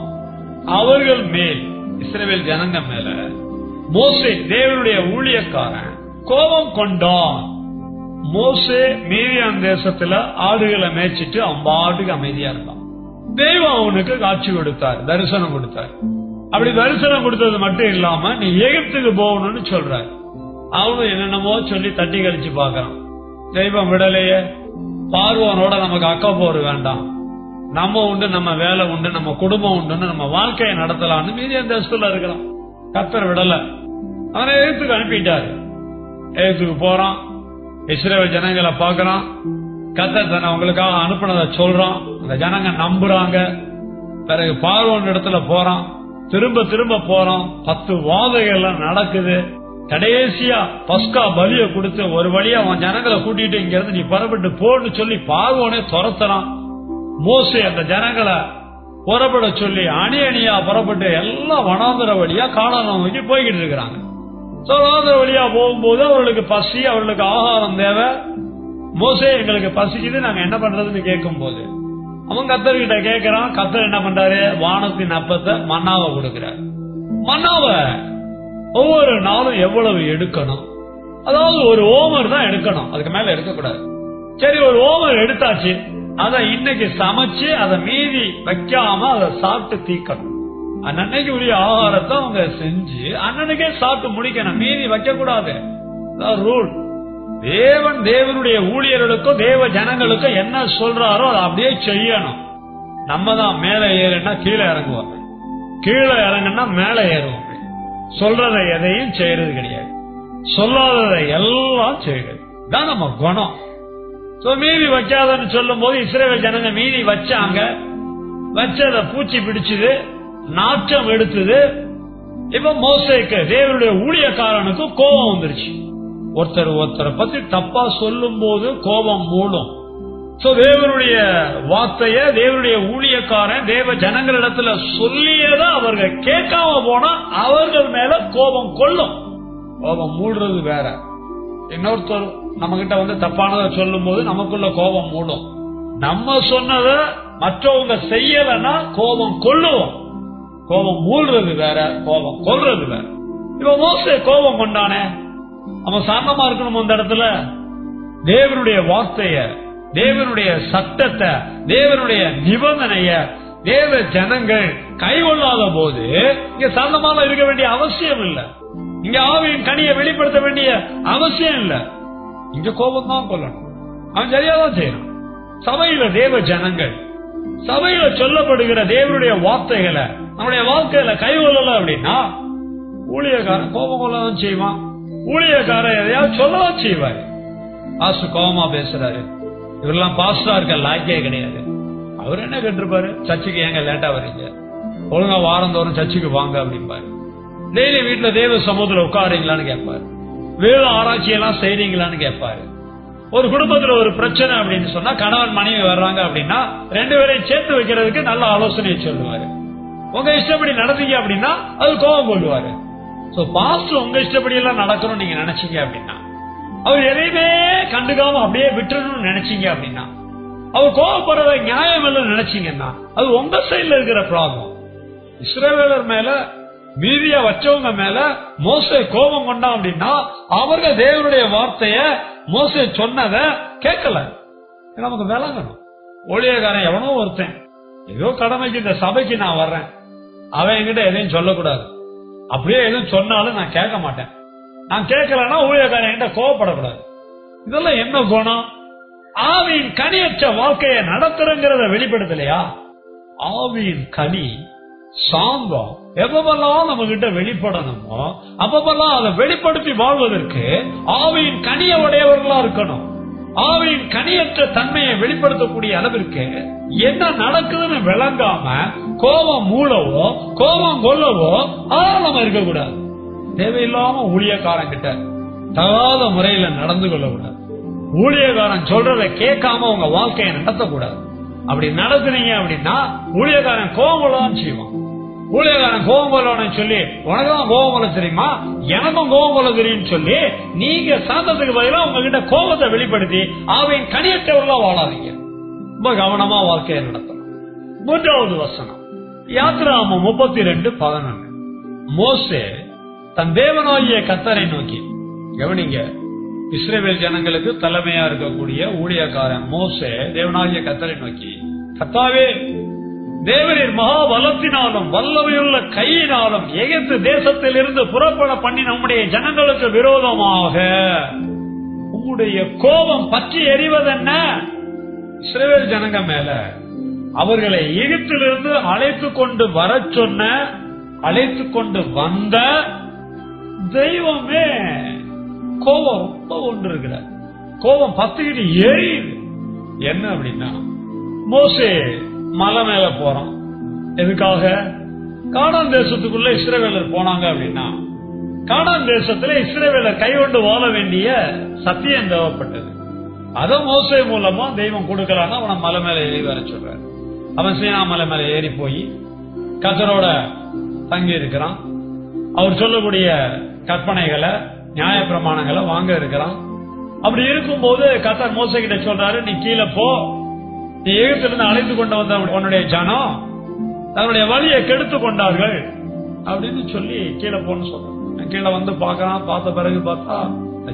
[SPEAKER 2] அவர்கள் மேல், இஸ்ரவேல் ஜனங்க மேல மோசே தேவனுடைய ஊழியக்காரன் கோபம் கொண்டான். மோசே மீதியான் தேசத்துல ஆடுகளை மேய்ச்சிட்டு அம்பாட்டுக்கு அமைதியா இருந்தான். தெய்வம் அவனுக்கு காட்சி கொடுத்தார், தரிசனம் கொடுத்தார். அப்படி தரிசனம் கொடுத்தது மட்டும் இல்லாம நீ எகிப்துக்கு போகணும்னு சொல்றாரு. அவனும் என்னென்னமோ சொல்லி தட்டி கழிச்சு பாக்குறான். தெய்வம் விடலையே, பார்வோனோட நமக்கு அக்கப்போர் வேண்டாம், நம்ம உண்டு, நம்ம வேலை உண்டு, நம்ம குடும்பம் உண்டுன்னு நம்ம வாழ்க்கையை நடத்தலாம்னு மீதியம் தேசத்துல இருக்கிறான். கர்த்தர் விடல, அவனை எகிப்துக்கு அனுப்பிட்டாரு. எகிப்துக்கு போறான், இஸ்ரவேல் ஜனங்களை பாக்குறான். கர்த்தர் தன்னை அவங்களுக்காக அனுப்புனதை சொல்றான். அந்த ஜனங்க நம்புறாங்க. பிறகு பார்வோன் இடத்துல போறான், திரும்ப திரும்ப போறான். 10 வாதைகள்லாம் நடக்குது. கடைசியா பஸ்கா பலியை கொடுத்து ஒரு வழியா அவன் ஜனங்களை கூட்டிட்டு இங்க இருந்து நீ புறப்பட்டு போன்னு சொல்லி பார்வோனே துரத்துறான். மோசே அந்த ஜனங்களை புறப்பட சொல்லி அணி அணியா புறப்பட்டு எல்லாம் வனாந்தர வழியா கானான் நோக்கி போய்கிட்டு இருக்கிறாங்க. வனாந்தர வழியா போகும்போது அவர்களுக்கு பசி, அவர்களுக்கு ஆகாரம் தேவை. மோசே எங்களுக்கு பசிக்குது, நாங்க என்ன பண்றதுன்னு கேட்கும் போது அவன் கர்த்தர்கிட்ட கேட்கிறான். கர்த்தர் என்ன பண்றாரு? வானத்தின் அப்பத்தை மன்னாவை கொடுக்கிறார். மன்னாவை ஒவ்வொரு நாளும் எவ்வளவு எடுக்கணும், அதாவது ஒரு ஓமர் தான் எடுக்கணும், அதுக்கு மேல எடுக்கக்கூடாது. சரி, ஒரு ஓமர் எடுத்தாச்சு, அதை இன்னைக்கு சமைச்சு அதை மீதி வைக்காம அதை சாப்பிட்டு தீக்கணும். அன்னைக்கு உரிய ஆகாரத்தை அவங்க செஞ்சு அன்னைக்கே சாப்பிட்டு முடிக்கணும், மீதி வைக்க கூடாது. ரூல். தேவன் தேவனுடைய ஊழியர்களுக்கும் தேவ ஜனங்களுக்கும் என்ன சொல்றாரோ அதை அப்படியே செய்யணும். நம்ம தான் மேல ஏறுனா கீழே இறங்குவாங்க, கீழே இறங்குனா மேல ஏறுவாங்க. சொல்றதை எதையும் செய்யறது கிடையாது, சொல்லாததை எல்லாம் செய்யறது தான் நம்ம குணம். மீதி வைக்காதன்னு சொல்லும் போது இஸ்ரவேல் ஜனங்க மீதி வச்சாங்க. வச்சத பூச்சி பிடிச்சது, நாற்றம் எடுத்தது. இப்ப மோசேக்கு தேவனுடைய ஊழியக்காரனுக்கு கோபம் வந்துருச்சு. ஒருத்தரை பத்தி தப்பா சொல்லும் போது கோபம் மூடும். தேவனுடைய வார்த்தைய தேவனுடைய ஊழியக்காரன் தேவ ஜனங்களிடத்துல சொல்லியத அவர்கள் கேட்காம போனா அவர்கள் மேல கோபம் கொள்ளும். கோபம் மூடுறது வேற. இன்னொருத்தர் நம்ம கிட்ட வந்து தப்பானதை சொல்லும் போது நமக்குள்ள கோபம் மூடும். நம்ம சொன்னத மற்றவங்க செய்யலன்னா கோபம் கொள்ளுவோம். கோபம் மூடுறது வேற, கோபம் கொள்றது வேற. இப்ப மோசே கோபம் கொண்டானே, அவன் சாந்தமா இருக்கணும். அந்த இடத்துல தேவனுடைய வார்த்தைய, தேவனுடைய சட்டத்தை, தேவனுடைய நிபந்தனைய தேவ ஜனங்கள் கைகொள்ளாத போது இங்க சாந்தமாக இருக்க வேண்டிய அவசியம் இல்ல. இங்க ஆவியின் கனியை வெளிப்படுத்த வேண்டிய அவசியம் இல்ல. இங்க கோபம் தான் கொள்ளணும். அவன் சரியாதான் செய்யணும். சபையில தேவ ஜனங்கள், சபையில சொல்லப்படுகிற தேவனுடைய வார்த்தைகளை நம்முடைய வாழ்க்கையில கைகொள்ளல அப்படின்னா ஊழியக்காரன் கோபம் கொள்ளதான் செய்வான். ஊழியக்காரன் எதையாவது சொல்லதான் செய்வாரு. ஆசு கோபமா பேசுறாரு, இவரெல்லாம் பாஸ்டா இருக்க லாய்க்கே கிடையாது. அவர் என்ன கேட்டிருப்பாரு? சர்ச்சுக்கு ஏங்க லேட்டா வரீங்க, ஒழுங்கா வாரந்தோறும் சர்ச்சுக்கு வாங்க அப்படிம்பாரு. டெய்லி வீட்டுல தேவ சமூகத்துல உட்காரீங்களான்னு கேட்பாரு. வேத ஆராய்ச்சி எல்லாம் செய்றீங்களான்னு கேட்பாரு. ஒரு குடும்பத்துல ஒரு பிரச்சனை அப்படின்னு சொன்னா கணவன் மனைவி வர்றாங்க அப்படின்னா 2 பேரையும் சேர்த்து வைக்கிறதுக்கு நல்ல ஆலோசனை சொல்லுவாரு. உங்க இஷ்டப்படி நடந்தீங்க அப்படின்னா அது கோபம் கொள்ளுவாரு. பாஸ்டர் உங்க இஷ்டப்படி எல்லாம் நடக்கணும்னு நீங்க நினைச்சீங்க அப்படின்னா, அவர் எதையுமே கண்டுக்காம அப்படியே விட்டுறணும்னு நினைச்சீங்க அப்படின்னா, அவர் கோபப்படுறத நியாயம் இல்ல நினைச்சீங்கன்னா அது உங்க சைட்ல இருக்கிற ப்ராப்ளம். இஸ்ரவேலர் மேல மீதியா வச்சவங்க மேல மோசே கோபம் கொண்டான் அப்படின்னா அவர்கள் தேவனுடைய வார்த்தைய மோசே சொன்னத கேட்கல. நமக்கு விளங்கணும். ஊழியக்காரன் எவனோ ஒருத்தன் ஏதோ கடமைக்கு இந்த சபைக்கு நான் வர்றேன், அவன் என்கிட்ட எதையும் சொல்லக்கூடாது. அப்படியே எதுவும் சொன்னாலும் நான் கேட்க மாட்டேன். நான் கேட்கலன்னா ஊழியக்காரன் என்கிட்ட கோவப்படக்கூடாது. இதெல்லாம் என்ன குணம்? ஆவியின் கனியற்ற வாழ்க்கையை நடத்துறங்கிறத வெளிப்படுத்தலையா? ஆவியின் கனி சாந்தம் எப்பெல்லாம் நம்ம கிட்ட வெளிப்படணுமோ அப்பெல்லாம் அதை வெளிப்படுத்தி வாழ்வதற்கு ஆவியின் கனிய உடையவர்களா இருக்கணும். ஆவியின் கனியற்ற தன்மையை வெளிப்படுத்தக்கூடிய அளவிற்கு என்ன நடக்குதுன்னு விளங்காம கோபம் மூலவோ கோபம் கொள்ளவோ ஆரம்பம் இருக்கக்கூடாது. தேவையில்லாம ஊழியக்காரன் கிட்ட தகாத முறையில நடந்து கொள்ளக்கூடாது. ஊழியக்காரன் சொல்றதை கேட்காம உங்க வாழ்க்கையை நடத்தக்கூடாது. அப்படி நடத்துனீங்க அப்படின்னா ஊழியக்காரன் கோபம் கொள்ளதான் செய்வான். ஊழியக்காரன் கோபம் கொள்ளணும்னு சொல்லி உனக்குதான் கோபம் கொள்ள தெரியுமா, எனக்கும் கோபம் கொள்ள தெரியும் சொல்லி நீங்க சாந்தத்துக்கு பதிலாக உங்ககிட்ட கோபத்தை வெளிப்படுத்தி ஆவியின் கனியற்றவர்களா வாழாதீங்க. ரொம்ப கவனமா வாழ்க்கையை நடத்தணும். 3வது வசனம் யாத்திராகமம் 32:11. மோசே தன் தேவனாகிய கர்த்தரை நோக்கி, கவனிங்க, இஸ்ரவேல் ஜனங்களுக்கு தலைமையா இருக்கக்கூடிய ஊழியக்காரன் மோசே தேவனாகிய கர்த்தரை நோக்கி, கர்த்தாவே தேவரீர் மகா பலத்தினாலும் வல்லமையுள்ள கையினாலும் எகிப்து தேசத்தில் இருந்து புறப்பட பண்ணி நம்முடைய ஜனங்களுக்கு விரோதமாக உம்முடைய கோபம் பற்றி எறிவதென்ன? இஸ்ரவேல் ஜனங்க மேல அவர்களை எகிப்திலிருந்து அழைத்து கொண்டு வர சொன்ன, அழைத்து கொண்டு வந்த தெய்வமே கோபம் ரொம்ப ஒன்று இருக்கிற கோபம் பத்துக்கிட்டு எரியுது. என்ன அப்படின்னா, மோசே மலை மேல போறான். எதுக்காக? கானான் தேசத்துக்குள்ள இஸ்ரவேலர் போனாங்க அப்படின்னா, கானான் தேசத்துல இஸ்ரவேலர் கைகொண்டு வாழ வேண்டிய சத்தியம் தேவைப்பட்டது. அத மோசே மூலமா தெய்வம் கொடுக்கறாங்க. அவனை மலை மேல ஏறி வர சொல்றாரு. அவன் சீனா மலை மேல ஏறி போய் கர்த்தரோட தங்கி இருக்கிறான். அவர் சொல்லக்கூடிய கற்பனைகளை, நியாய பிரமாணங்களை வாங்க இருக்கிறான். அப்படி இருக்கும்போது கர்த்தர் மோசே கிட்ட சொல்றாரு, நீ கீழே போ, நீ எகிப்திலிருந்து அழைத்து கொண்டு வந்த உன்னுடைய ஜனம் தன்னுடைய வழியை கெடுத்து கொண்டார்கள் அப்படின்னு சொல்லி கீழே போன்னு சொல்றான். கீழே வந்து பாக்குறான். பார்த்த பிறகு பார்த்தா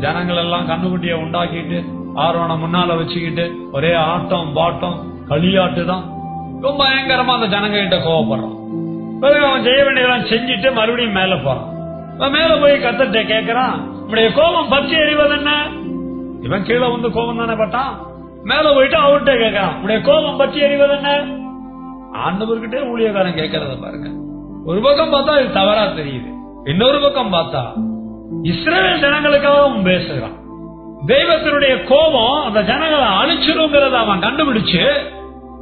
[SPEAKER 2] ஜனங்கள் எல்லாம் கண்ணுக்குட்டிய உண்டாக்கிட்டு ஆர்வனை முன்னால வச்சுக்கிட்டு ஒரே ஆட்டம் பாட்டம் களியாட்டு தான். ரொம்ப பயங்கரமா அந்த ஜனங்க கிட்ட கோவப்படுறான். பிறகு அவன் செய்ய வேண்டியதெல்லாம் செஞ்சுட்டு மறுபடியும் மேல போறான். மேல போய் கர்த்தர்ட்ட கேட்கிறான், உன்னுடைய கோபம் பற்றி எறிவது என்ன? இவன் கீழே வந்து கோபம் தானே பட்டான். மேல போயிட்டு அவர்கிட்ட கேட்கிறான், உன்னுடைய கோபம் பற்றி எறிவது என்ன? ஆண்டவர்கிட்ட ஊழியக்காரன் கேட்கறத பாருங்க. ஒரு பக்கம் பார்த்தா இது தவறா தெரியுது, இன்னொரு பக்கம் பார்த்தா இஸ்ரவேல் ஜனங்களுக்காகவும் பேசுகிறான். தெய்வத்தினுடைய கோபம் அந்த ஜனங்களை அழிச்சிருங்கிறத அவன் கண்டுபிடிச்சு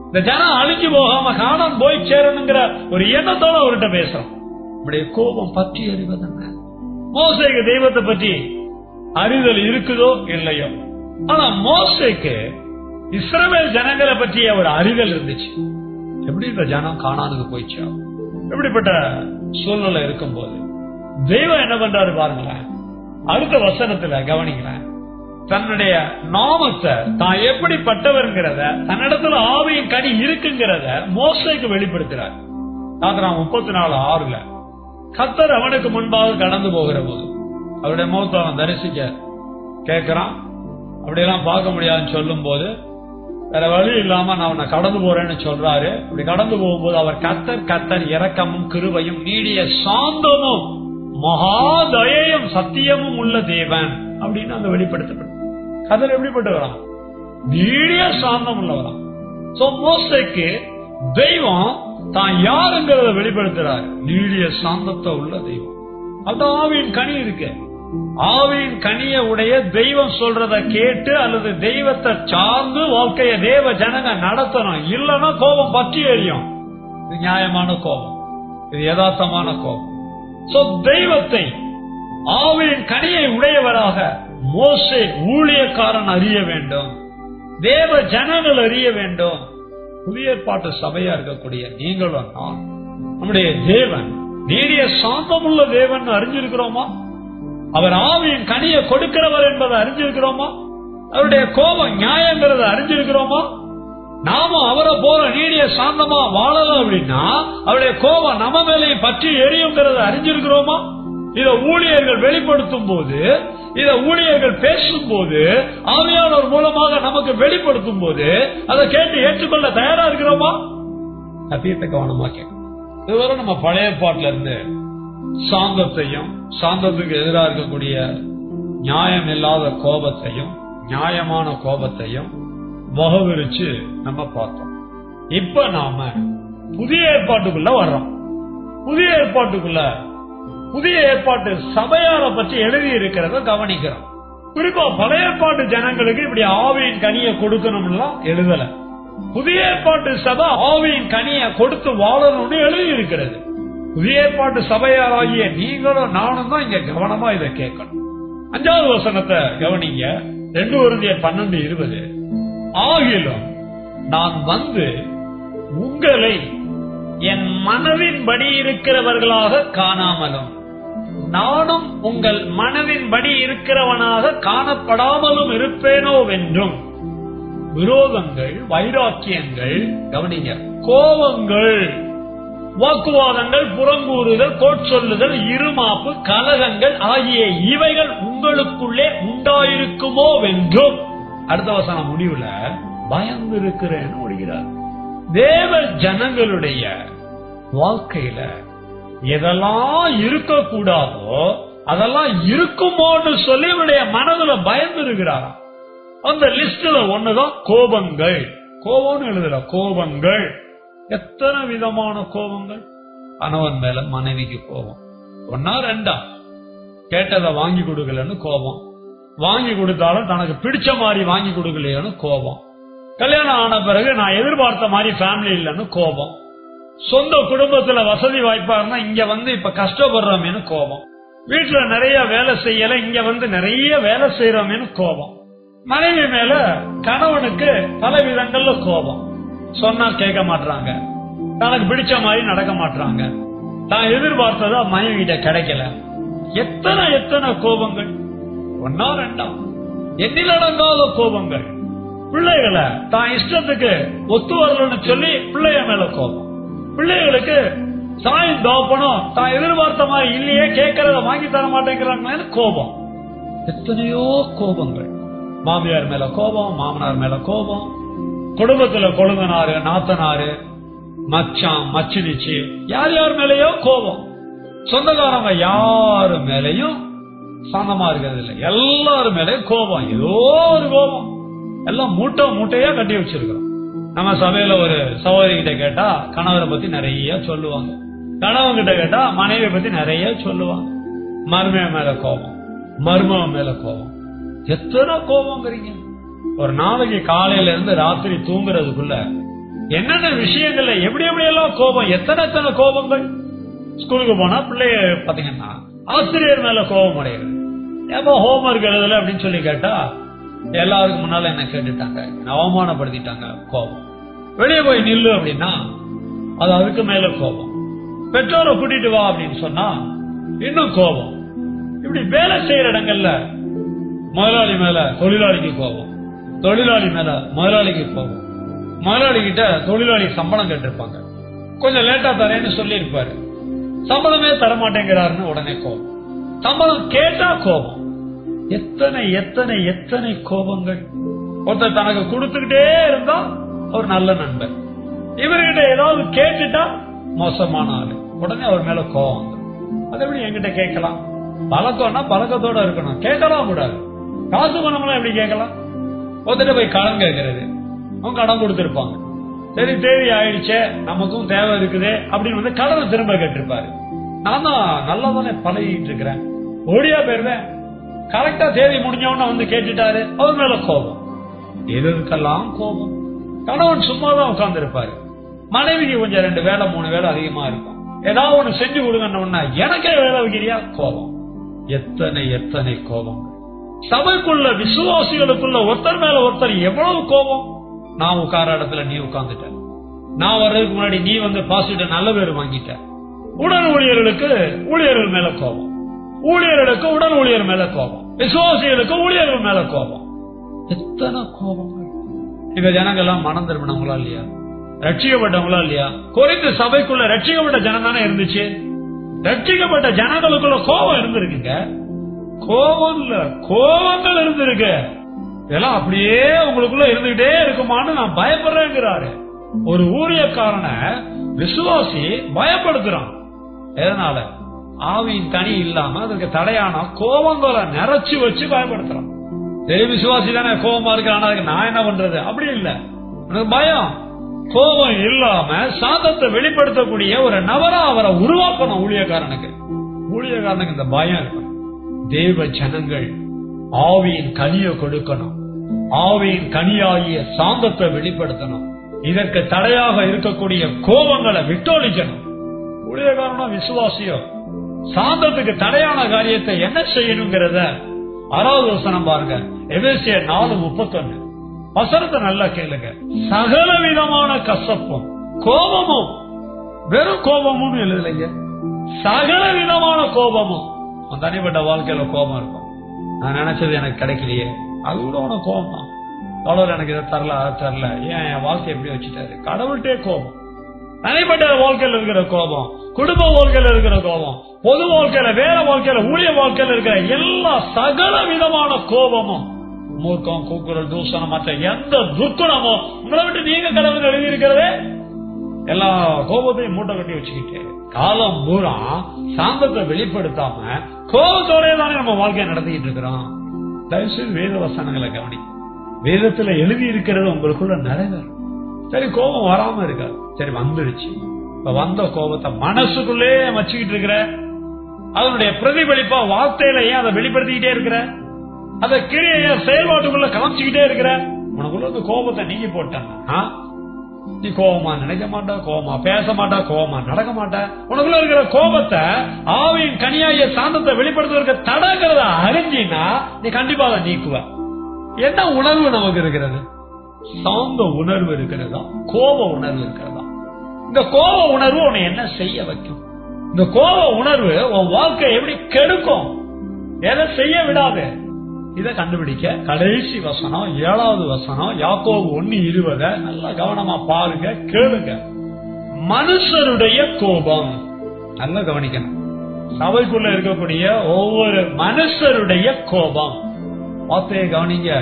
[SPEAKER 2] இந்த ஜனம் அழிஞ்சு போகாம காணாம போய் சேரணுங்கிற ஒரு எண்ணத்தோட அவர்கிட்ட பேசுறான். நம்முடைய கோபம் பற்றி அறிவதென்ன? மோசேக்கு தெய்வத்தை பற்றி அறிதல் இருக்குதோ இல்லையோ, ஆனா மோசேக்கு இஸ்ரவேல் ஜனங்களை பற்றிய ஒரு அறிதல் இருந்துச்சு. எப்படி இந்த ஜனம் கானானுக்கு போயிச்சா, எப்படிப்பட்ட சூழ்நிலை இருக்கும் போது தெய்வம் என்ன பண்றாரு பாருங்களேன். அடுத்த வசனத்துல கவனிங்களேன். தன்னுடைய நாமத்தை தான் எப்படிப்பட்டவர்ங்கிறத, தன்னிடத்துல ஆவியின் கனி இருக்குங்கிறத மோசேக்கு வெளிப்படுத்துறார். 34:6 கர்த்தர் அவனுக்கு முன்பாக கடந்து போகிற போது அவருடைய முகத்தை அவன் தரிசிக்க கேட்கிறான். அப்படியெல்லாம் பார்க்க முடியாதுன்னு சொல்லும் போது வேற வழி இல்லாம நான் அவனை கடந்து போறேன்னு சொல்றாரு. அப்படி கடந்து போகும்போது அவர் கர்த்தர் இரக்கமும் கிருபையும் நீடிய சாந்தமும் மகாதயையும் சத்தியமும் உள்ள தேவன் அப்படின்னு அங்க வெளிப்படுத்தப்படும். கர்த்தர் எப்படிப்பட்டவராம்? நீடிய சாந்தம் உள்ளவராம். மோசேக்கு தெய்வம் தான் யாருங்கிறத வெளிப்படுத்துறாரு. நீடிய சாந்தத்தை உள்ள தெய்வம். அது ஆவியின் கனி இருக்கு. ஆவியின் கனிய உடைய தெய்வம் சொல்றத கேட்டு அல்லது தெய்வத்தை சார்ந்து வாழ்க்கைய தேவ ஜனங்க நடத்தணும். இல்லன்னா கோபம் பற்றி எரியும். இது நியாயமான கோபம், இது யதார்த்தமான கோபம். தெய்வத்தை ஆவியின் கனியை உடையவராக மோசே ஊழியக்காரன் அறிய வேண்டும், தேவ ஜனங்கள் அறிய வேண்டும். புதிய ஏற்பாட்டு சபையா இருக்கக்கூடிய நீங்களும் நான் நம்முடைய தேவன் நீடிய சாந்தமுள்ள தேவன் அறிஞ்சிருக்கிறோமா? அவர் ஆவியின் கனியை கொடுக்கிறவர் என்பதை அறிஞ்சிருக்கிறோமா? அவருடைய கோபம் நியாயங்கிறத அறிஞ்சிருக்கிறோமா? நாம அவரை போல நீடிய சாந்தமா வாழலாம் அப்படின்னா அவருடைய கோபம் நம்ம மேலேயும் பற்றி எரியுங்கிறத அறிஞ்சிருக்கிறோமா? இத ஊழியர்கள் வெளிப்படுத்தும் போது, இத ஊழியர்கள் பேசும் போது, ஆவியானவர் மூலமாக நமக்கு வெளிப்படுத்தும் போது அதை கேட்டு ஏற்றுக்கொள்ள தயாரா இருக்கிறோமா? சத்தியத்தை கவனமா கேட்கணும். இதுவரை நம்ம பழைய பாட்டுல இருந்து சாந்தத்தையும், சாந்தத்துக்கு எதிராக இருக்கக்கூடிய நியாயம் இல்லாத கோபத்தையும், நியாயமான கோபத்தையும் வகவிரிச்சு நம்ம பார்த்தோம். இப்ப நாம புதிய ஏற்பாட்டுக்குள்ள வர்றோம். புதிய ஏற்பாட்டுக்குள்ள புதிய ஏற்பாட்டு சபையார பற்றி எழுதி இருக்கிறத கவனிக்கிறோம். குறிப்பா பழைய ஏற்பாட்டு ஜனங்களுக்கு இப்படி ஆவியின் கனியை கொடுக்கணும்னா எழுதல. புதிய ஏற்பாட்டு சபை ஆவியின் கனியை கொடுத்து வாழணும்னு எழுதி இருக்கிறது. புதிய ஏற்பாட்டு சபையாராகிய நீங்களும் நானும் தான் இங்க கவனமா இதை கேட்கணும். 5வது வசனத்தை கவனிங்க. 2 கொரிந்தியர் 12:20 ஆகிலும் நான் வந்து உங்களை என் மனதின்படி இருக்கிறவர்களாக காணாமலும் நானும் உங்கள் மனதின்படி இருக்கிறவனாக காணப்படாமலும் இருப்பேனோவென்றும் விரோதங்கள், வைராக்கியங்கள், கவனிங்க, கோபங்கள், வாக்குவாதங்கள், புறங்கூறுதல், கோட்சொல்லுதல், இருமாப்பு, கலகங்கள் ஆகிய இவைகள் உங்களுக்குள்ளே உண்டாயிருக்குமோ வென்றும் அடுத்த வசனம் முடிவுல பயந்து இருக்கிறேன்னு முடிகிறார். தேவ ஜனங்களுடைய வாழ்க்கையில எதெல்லாம் இருக்கக்கூடாதோ அதெல்லாம் இருக்குமோன்னு சொல்லி இவருடைய மனதுல பயந்து இருக்கிறாரா. அந்த லிஸ்ட்ல ஒண்ணுதான் கோபங்கள். கோபம்னு எழுதுற கோபங்கள். எத்தனை விதமான கோபங்கள். கணவன் மேல மனைவிக்கு கோபம். ஒன்னா ரெண்டா? கேட்டதை வாங்கி கொடுக்கலன்னு கோபம். வாங்கி கொடுத்தாலும் தனக்கு பிடிச்ச மாதிரி வாங்கி கொடுக்கலையோன்னு கோபம். கல்யாணம் ஆன பிறகு நான் எதிர்பார்த்த மாதிரி ஃபேமிலி இல்லைன்னு கோபம். சொந்த குடும்பத்துல வசதி வாய்ப்பா இருந்தா இங்க வந்து இப்ப கஷ்டப்படுறோமேனு கோபம். வீட்டுல நிறைய வேலை செய்யல, இங்க வந்து நிறைய வேலை செய்யறோமேனு கோபம். மனைவி மேல கணவனுக்கு பல விதங்கள்ல கோபம். சொன்னா கேட்க மாட்டாங்க, தனக்கு பிடிச்ச மாதிரி நடக்க மாட்டாங்க, தான் எதிர்பார்த்ததா மனைவி கிட்ட கிடைக்கல. எத்தனை எத்தனை கோபங்கள். ஒன்னா ரெண்டா? எண்ணிலடங்காத கோபங்கள். பிள்ளைகளை தான் இஷ்டத்துக்கு ஒத்து வரலன்னு சொல்லி பிள்ளைய மேல கோபம். பிள்ளைகளுக்கு சாயும் தோப்பனும் தான் எதிர்பார்த்த மாதிரி இல்லையே, கேட்கறத வாங்கி தர மாட்டேங்கிறாங்க கோபம். எத்தனையோ கோபங்கள். மாமியார் மேல கோபம், மாமனார் மேல கோபம், குடும்பத்துல கொழுந்தனாரு, நாத்தனாரு, மச்சான், மச்சினிச்சு, யார் யார் மேலேயோ கோபம். சொந்தக்காரங்க யாரு மேலையும் சாந்தமா இருக்கிறது இல்லை, எல்லாரும் மேலேயும் கோபம். ஏதோ ஒரு கோபம். எல்லாம் மூட்டை மூட்டையா கட்டி வச்சிருக்கிறோம். நம்ம சபையில ஒரு சகோதரி கிட்ட கேட்டா கணவரை பத்தி நிறைய சொல்லுவாங்க, கணவன் கிட்ட கேட்டா மனைவியை பத்தி நிறைய சொல்லுவாங்க. மருமைய மேல கோபம், மருமக மேல கோபம். எத்தனை கோபங்கிறீங்க? ஒரு நாளைக்கு காலையில இருந்து ராத்திரி தூங்குறதுக்குள்ள என்னென்ன விஷயங்கள்ல எப்படி எப்படி எல்லாம் கோபம். எத்தனை எத்தனை கோபங்கள். ஸ்கூலுக்கு போனா பிள்ளைய பாத்தீங்கன்னா ஆசிரியர் மேல கோபம் அடைகிறது. ஏப்பா ஹோம்ஒர்க் எழுதல அப்படின்னு சொல்லி கேட்டா எல்லாருக்கும் முன்னால என்ன கேட்டுட்டாங்க, அவமானப்படுத்திட்டாங்க, கோபம். வெளியே போய் நில்லு அப்படின்னா அது அதுக்கு மேல கோபம். பெற்றோரை கூட்டிட்டு வா அப்படின்னு சொன்னா இன்னும் கோபம். இப்படி வேலை செய்யற இடங்கள்ல முதலாளி மேல தொழிலாளிக்கு கோபம், தொழிலாளி மேல முதலாளிக்கு கோபம். முதலாளி கிட்ட தொழிலாளி சம்பளம் கேட்டிருப்பாங்க, கொஞ்சம் லேட்டா தரேன்னு சொல்லி இருப்பாரு, சம்பளமே தரமாட்டேங்கிறாருன்னு உடனே கோபம். சம்பளம் கேட்டா கோபம். எத்தனை எத்தனை எத்தனை கோபங்கள். ஒருத்தர் தனக்கு கொடுத்துக்கிட்டே இருந்தா அவர் நல்ல நண்பர், இவர்கிட்ட ஏதாவது கேட்டுட்டா மோசமான ஆளு, உடனே அவர் மேல கோபம் வந்துடும். அது எப்படி என்கிட்ட கேட்கலாம்? பழக்கம்னா பழக்கத்தோட இருக்கணும், கேட்கலாம் கூடாது. காசு பணம்லாம் எப்படி கேட்கலாம்? ஒருத்தர் போய் கடன் கேட்கறது, அவங்க கடன் கொடுத்திருப்பாங்க, சரி தேதி ஆயிடுச்சே நமக்கும் தேவை இருக்குது அப்படின்னு வந்து கடனை திரும்ப கேட்டிருப்பாரு. நான் தான் நல்லா தானே பழகிட்டு இருக்கிறேன், ஓடியா போயிருவேன், கரெக்டா தேதி முடிஞ்சவன வந்து கேட்டுட்டாரு, அவர் மேல கோபம். எதுக்கெல்லாம் கோபம். கணவன் சும்மாதான் உட்கார்ந்து இருப்பாரு, மனைவிக்கு கொஞ்சம் 2 வேலை 3 வேலை அதிகமா இருக்கும், ஏதாவது ஒண்ணு செஞ்சு கொடுங்கன்னா எனக்கே வேலை வைக்கிறியா, கோபம். எத்தனை எத்தனை கோபம். சபைக்குள்ள விசுவாசிகளுக்குள்ள ஒருத்தர் மேல ஒருத்தர் எவ்வளவு கோபம். நான் உட்கார இடத்துல நீ உட்கார்ந்துட்ட, நான் வர்றதுக்கு முன்னாடி நீ வந்து பாசிட்ட நல்ல பேர் வாங்கிட்ட. உடன் ஊழியர்களுக்கு ஊழியர்கள் மேல கோபம், ஊழியர்களுக்கு உடன் ஊழியர் மேல கோபம், விசுவாசிகளுக்கு ஊழியர்கள் மேல கோபம். எத்தனை கோபங்கள். இந்த ஜனங்கள்லாம் மனம் திரும்பினவங்களா இல்லையா? ரட்சிக்கப்பட்டவங்களா இல்லையா? கொரிந்து சபைக்குள்ள ரட்சிக்கப்பட்ட ஜனம் தானே இருந்துச்சு. ரட்சிக்கப்பட்ட ஜனங்களுக்குள்ள கோபம் இருந்திருக்குங்க. கோபம் இல்ல, கோபங்கள் இருந்திருக்கு. இதெல்லாம் அப்படியே உங்களுக்குள்ள இருந்துகிட்டே இருக்குமான்னு நான் பயப்படுறேங்கிறாரு. ஒரு ஊழியக்காரனை விசுவாசி பயப்படுத்துறான். எதனால? ஆவியின் கனி இல்லாம அதுக்கு தடையான கோபங்களை நிறைச்சு வச்சு பயப்படுத்துறான். சரி விசுவாசி தானே கோபமா இருக்கிறான், அதுக்கு நான் என்ன பண்றது? அப்படி இல்ல, எனக்கு பயம். கோபம் இல்லாம சாந்தத்தை வெளிப்படுத்தக்கூடிய ஒரு நபரா அவரை உருவாக்கணும். ஊழியக்காரனுக்கு இந்த பயம் இருக்கணும். தேவ ஜனங்கள் ஆவியின் கனியை கொடுக்கணும், ஆவியின் கனியாகிய சாந்தத்தை வெளிப்படுத்தணும். இதற்கு தடையாக இருக்கக்கூடிய கோபங்களை விட்டொழிக்கணும். ஊழியக்காரனோ விசுவாசியோ சாந்தத்துக்கு தடையான காரியத்தை என்ன செய்யணுங்கிறத 6வது வசனம் பாருங்க. எபேசியர் 4:31 வசனத்தை நல்லா கேளுங்க. சகல விதமான கசப்பும் கோபமும், வெறும் கோபமும் எழுதலைங்க, சகல விதமான கோபமும். தனிப்பட்ட வாழ்க்கையில கோபம் இருக்கும். நான் நினைச்சது எனக்கு கிடைக்கலையே, அது கூட உனக்கு கோபம் தான். கடவுள் எனக்கு இதை தரல, அதை தரல, ஏன் என் வாழ்க்கை எப்படி வச்சுட்டாரு, கடவுள்கிட்டே கோபம். தனிப்பட்ட வாழ்க்கையில் இருக்கிற கோபம், குடும்ப வாழ்க்கையில இருக்கிற கோபம், பொது வாழ்க்கையில, வேற வாழ்க்கையில, ஊழிய வாழ்க்கையில இருக்கிற எல்லா சகல விதமான கோபமும், மூர்க்கம், கூக்குரல், தூஷணம், மற்ற எந்த துர்க்குணமோ உங்களை விட்டு நீங்க கடவுள் எழுதி இருக்கிறதே எல்லா கோபத்தையும் மூட்டை கட்டி வச்சுக்கிட்டு காலம் பூரா சாந்தத்தை வெளிப்படுத்தாம கோபத்தோட தானே நம்ம வாழ்க்கையை நடத்திக்கிட்டு இருக்கிறோம். தயவுசெய்து வேத வசனங்களை கவனி. வேதத்துல எழுதி இருக்கிறது உங்களுக்குள்ள நிறைவேறும். சரி, கோபம் வராம இருக்காது. சரி, வந்துடுச்சு. இப்ப வந்த கோபத்தை மனசுக்குள்ளே வச்சுக்கிட்டு இருக்கிற, அதனுடைய பிரதிபலிப்பா வார்த்தையில ஏன் அதை வெளிப்படுத்திக்கிட்டே இருக்கிற, அதை கிரிய செயல்பாட்டுக்குள்ள காமிச்சுக்கிட்டே இருக்கிற, உனக்குள்ள இந்த கோபத்தை நீங்கி போட்டா நீ கோபமா நினைக்க மாட்டா, கோபமா பேச மாட்டா, கோபமா நடக்க மாட்டா. உனக்குள்ள இருக்கிற கோபத்தை ஆவியின் கனியாகிய சாந்தத்தை வெளிப்படுத்துவதற்கு தடங்கிறத அறிஞ்சினா நீ கண்டிப்பா அதை நீக்குவ. என்ன உணர்வு நமக்கு இருக்கிறது? சாந்த உணர்வு இருக்கிறதா, கோப உணர்வு இருக்கிறதா? இந்த கோப உணர்வு உன்னை என்ன செய்ய வைக்கும்? இந்த கோப உணர்வு உன் வாழ்க்கை எப்படி கெடுக்கும்? எதை செய்ய விடாது? இதை கண்டுபிடிக்க கடைசி வசனம் 7வது வசனம் யாக்கோபு 1:20 நல்லா கவனமா பாருங்க, கேளுங்க. மனுஷருடைய கோபம் நல்லா கவனிக்கணும். சபைக்குள்ள இருக்கக்கூடிய ஒவ்வொரு மனுஷருடைய கோபம், வார்த்தையை கவனிங்க.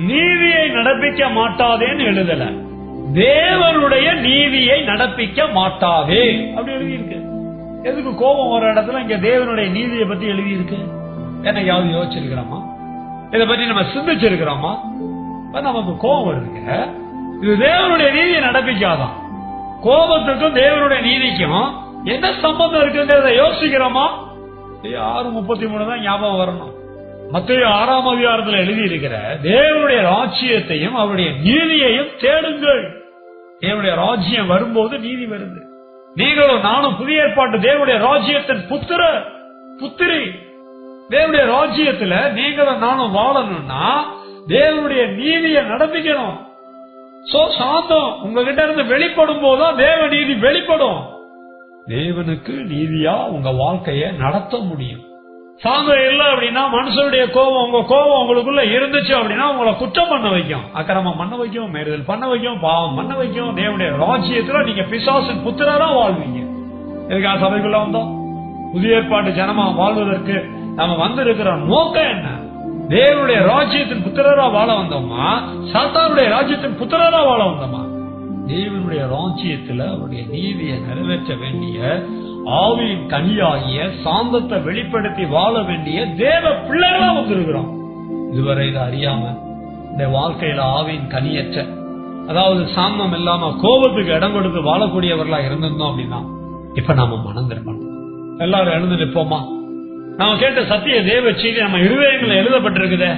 [SPEAKER 2] நீதியை நடப்பிக்க மாட்டாதேன்னு எழுதல, தேவனுடைய நீதியை நடப்பிக்க மாட்டாதே அப்படி எழுதி இருக்கு. எதுக்கு கோபம் ஒரு இடத்துல இங்க தேவனுடைய நீதியை பத்தி எழுதி இருக்கு? என்னையாவது யோசிச்சிருக்கிறோமா? இதை பற்றி நம்ம சிந்திச்சிருக்கிறோமா? நமக்கு கோபம் வருங்க, இது தேவனுடைய நீதியை நடப்பிக்காதான். கோபத்துக்கும் தேவனுடைய நீதிக்கும் என்ன சம்பந்தம் இருக்குங்கிறத யோசிக்கிறோமா? 6:33 தான் ஞாபகம் வரணும். மத்தேயு 6ஆம் அதிகாரத்தில் எழுதி இருக்கிற தேவனுடைய ராஜ்யத்தையும் அவருடைய நீதியையும் தேடுங்கள். தேவனுடைய ராஜ்யம் வரும்போது நீதி வருது. நீங்களும் நானும் புதிய ஏற்பாட்டு தேவனுடைய ராஜ்யத்தின் புத்திரி. தேவனுடைய ராஜ்யத்துல நீங்களும் நானும் வாழணும்னா தேவனுடைய நீதியை நடப்பிக்கணும். சாந்தம் உங்ககிட்ட இருந்து வெளிப்படும் போதுதான் தேவ நீதி வெளிப்படும். தேவனுக்கு நீதியா உங்க வாழ்க்கைய நடத்த முடியும். சாந்தம் இல்லை அப்படின்னா மனுஷனுடைய கோபம், உங்க கோபம் உங்களுக்குள்ள இருந்துச்சு அப்படின்னா உங்களை குற்றம் பண்ண வைக்கும், அக்கிரமம் பண்ண வைக்கும், மீறுதல் பண்ண வைக்கும், பாவம் பண்ண வைக்கும். தேவனுடைய ராஜ்யத்துல நீங்க பிசாசின் புத்திரரா வாழ்வீங்க. எதுக்காக சபைக்குள்ள வந்தோம்? புதிய ஏற்பாட்டு ஜனமா வாழ்வதற்கு நம்ம வந்திருக்கிற நோக்கம் என்ன? தேவனுடைய ராஜ்யத்தின் புத்திரரா வாழ வந்தோமா, சாத்தானுடைய ராஜ்யத்தின் புத்திரரா வாழ வந்தோமா? தேவனுடைய ராஜ்யத்துல அவருடைய நீதியை நிறைவேற்ற வேண்டிய, ஆவியின் கனியாகிய சாந்தத்தை வெளிப்படுத்தி வாழ வேண்டிய தேவ பிள்ளைகளா வந்திருக்கிறோம். இதுவரை இதை அறியாம இந்த வாழ்க்கையில ஆவியின் கனியற்ற, அதாவது சாந்தம் இல்லாம கோபத்துக்கு இடம் கொடுத்து வாழக்கூடியவர்களா இருந்திருந்தோம் அப்படின்னா இப்ப நாம மனம் திரும்பணும். எல்லாரும் எழுந்து நிற்போமா? நாம கேட்ட சத்திய தேவ செய்தி நம்ம இருதயங்களில் எழுதப்பட்டிருக்குதே.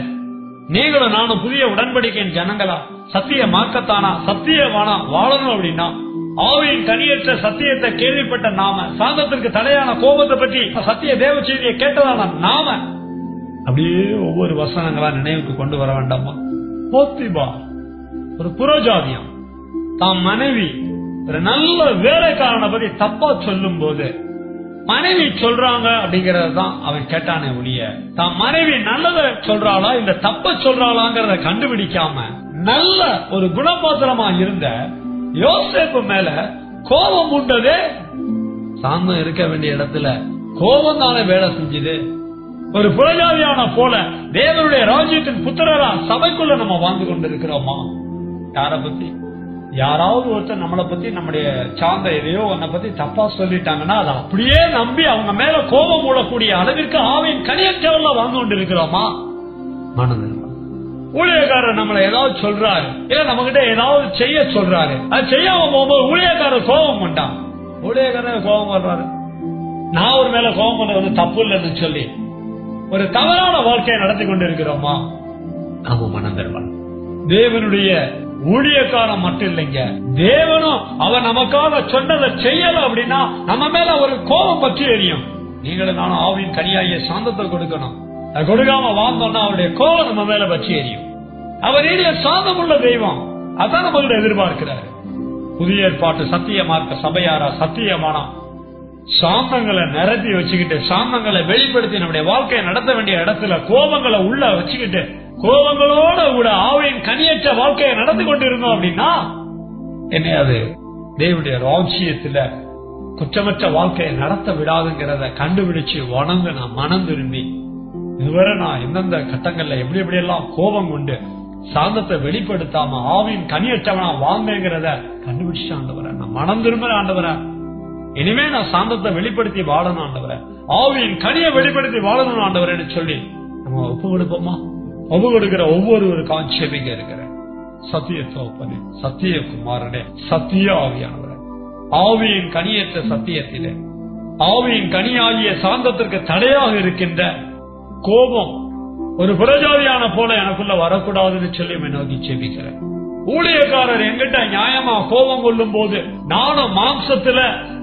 [SPEAKER 2] நீங்களும் நானும் புதிய உடன்படிக்கையின் ஜனங்களா, சத்திய மார்க்கத்தானா, சத்தியமானா வாழணும் அப்படின்னா ஆவியின் கனியற்ற சத்தியத்தை கேள்விப்பட்ட நாம, சாந்தத்திற்கு தடையான கோபத்தை பற்றி சத்திய தேவ செய்தியை கேட்டதான நாம அப்படியே ஒவ்வொரு வசனங்களா நினைவுக்கு கொண்டு வர வேண்டாமா? போத்திபா ஒரு புறஜாதியம் தாம் மனைவி ஒரு நல்ல வேலைக்காரனை பத்தி தப்பா சொல்லும் போது மனைவி சொல்றாங்க அப்படிங்கறதான் அவன் கேட்டானே ஒழிய, தான் மனைவி நல்லத சொல்றாளா இல்ல தப்ப சொல்றாளாங்கிறத கண்டுபிடிக்காம நல்ல ஒரு குணபாத்திரமா இருந்த யோசேப்பு மேல கோபம் உண்டதே. சாந்தம் இருக்க வேண்டிய இடத்துல கோபம் தானே வேலை செஞ்சது. ஒரு புறஜாதியான போல தேவனுடைய ராஜ்யத்தின் புத்திரரா சபைக்குள்ள நம்ம வாழ்ந்து கொண்டிருக்கிறோமா? யார பத்தி? யாராவது ஒருத்தர் நம்மளை பத்தி, நம்முடைய சார்ந்த எதையோ உன்னை பத்தி தப்பா சொல்லிட்டாங்கன்னா அதை அப்படியே நம்பி அவங்க மேல கோபம் மூடக்கூடிய அளவிற்கு ஆவியின் கனியற்றவர்கள வாழ்ந்து கொண்டு இருக்கிறோமா? மனது ஊழியக்காரர் நம்மளை ஏதாவது சொல்றாரு, இல்ல நம்ம கிட்ட ஏதாவது செய்ய சொல்றாரு, அது செய்யாம போகும்போது ஊழியக்காரர் கோபம் கொண்டான். ஊழியக்காரர் கோபம் வர்றாரு, நான் ஒரு மேல கோபம் பண்றது தப்பு இல்லைன்னு சொல்லி ஒரு தவறான வாழ்க்கையை நடத்தி கொண்டு இருக்கிறோமா? நாம மனம் தருவான். தேவனுடைய ஊழியக்காரன் மட்டும் இல்லைங்க, தேவனும் அவன் நமக்காக சொன்னதை செய்யல அப்படின்னா நம்ம மேல ஒரு கோபம் பற்றி எரியும். நீங்களும் நானும் ஆவியின் கனியாகிய சாந்தத்தை கொடுக்கணும். அது கொடுக்காம வாழ்ந்தோம்னா அவருடைய கோபம் நம்ம மேல பற்றி எரியும். அவர் ஏறிய சாந்தம் உள்ள தெய்வம், அதான் நம்மகிட்ட எதிர்பார்க்கிறாரு. புதிய ஏற்பாட்டு சத்திய மார்க்க சபையாரா சத்தியமானா சாந்தங்களை நிரப்பி வச்சுக்கிட்டு, சாந்தங்களை வெளிப்படுத்தி நம்முடைய வாழ்க்கையை நடத்த வேண்டிய இடத்துல கோபங்களை உள்ள வச்சுக்கிட்டு கோபங்களோட கூட ஆவியின் கனியற்ற வாழ்க்கையை நடந்து கொண்டிருந்தோம் அப்படின்னா என்னையாது தேவனுடைய ராஜ்யத்துல குற்றமற்ற வாழ்க்கையை நடத்த விடாதுங்கிறத கண்டுபிடிச்சு வணங்கு நான் மனம் திரும்பி இதுவரை நான் எந்தெந்த கட்டங்கள்ல எப்படி எப்படி எல்லாம் கோபம் கொண்டு சாந்தத்தை வெளிப்படுத்தாம ஆவியின் கனியற்றவனா வாழ்ந்தேங்கிறத கண்டுபிடிச்சு ஆண்டவரை நான் மனம் திரும்புற ஆண்டவரே, இனிமே நான் சாந்தத்தை வெளிப்படுத்தி வாழணும் ஆண்டவரே, ஆவியின் கனியை வெளிப்படுத்தி வாழணும் ஆண்டவரேன்னு சொல்லி நம்ம ஒப்பு கொடுப்போமா? ஒப்பு கொடுக்கிற ஒவ்வொருவருக்கும் செபிக்க இருக்கிற சத்திய தோப்பனே, சத்திய குமாரனே, சத்திய ஆவியானவரே, ஆவியின் கனியற்ற சத்தியத்திலே ஆவியின் கனியாகிய சாந்தத்திற்கு தடையாக இருக்கின்ற கோபம் ஒரு புறஜாதியான போல எனக்குள்ள வரக்கூடாதுன்னு சொல்லி நோக்கி செபிக்கிறேன். ஊழியக்காரர் எங்கிட்ட நியாயமா கோபம் கொள்ளும் போது நானும் மாம்சத்துல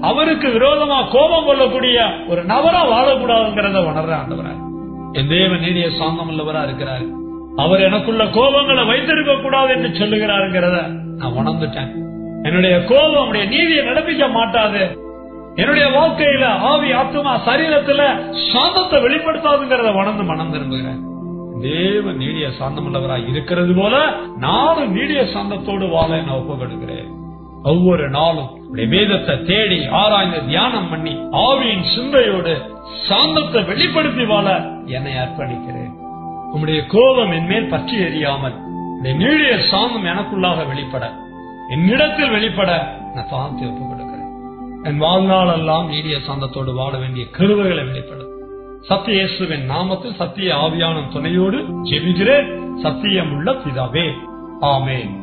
[SPEAKER 2] அவருக்கு விரோதமா கோபம் கொள்ளக்கூடிய ஒரு நபரா வாழக்கூடாதுங்கிறத உணர்ற ஆண்டவரா, என் தேவன் நீடிய சாந்தம் உள்ளவரா இருக்கிறார். அவர் எனக்குள்ள கோபங்களை வைத்திருக்க கூடாது என்று சொல்லுகிறாருங்கிறத நான் உணர்ந்துட்டேன். என்னுடைய கோபம் அவருடைய நீதியை நடப்பிக்க மாட்டாது. என்னுடைய வாழ்க்கையில ஆவி ஆத்மா சரீரத்துல சாந்தத்தை வெளிப்படுத்தாதுங்கிறத உணர்ந்து மனம் திரும்புகிறேன். தேவன் நீடிய சாந்தம் உள்ளவராய் இருக்கிறது போல நானும் நீடிய சாந்தத்தோடு வாழ நான் ஒப்பு கொடுக்கிறேன். ஒவ்வொரு நாளும் வேதத்தை தேடி ஆராய்ந்து தியானம் பண்ணி ஆவியின் சிந்தையோடு சாந்தத்தை வெளிப்படுத்தி வாழ என்னை அர்ப்பணிக்கிறேன். உம்முடைய கோபம் என் மேல் பற்றி எறியாமல் நீடிய சாந்தம் எனக்குள்ளாக வெளிப்பட, என்னிடத்தில் வெளிப்பட நான் சாந்தத்தை ஒப்பு கொடுக்கிறேன். என் வாழ்நாள் எல்லாம் நீடிய சாந்தத்தோடு வாழ வேண்டிய கிருபைகளை வெளிப்படும். சத்திய இயேசுவின் நாமத்தில் சத்திய ஆவியான துணையோடு ஜெபிக்கிறேன். சத்தியம் உள்ள பிதாவே, ஆமென்.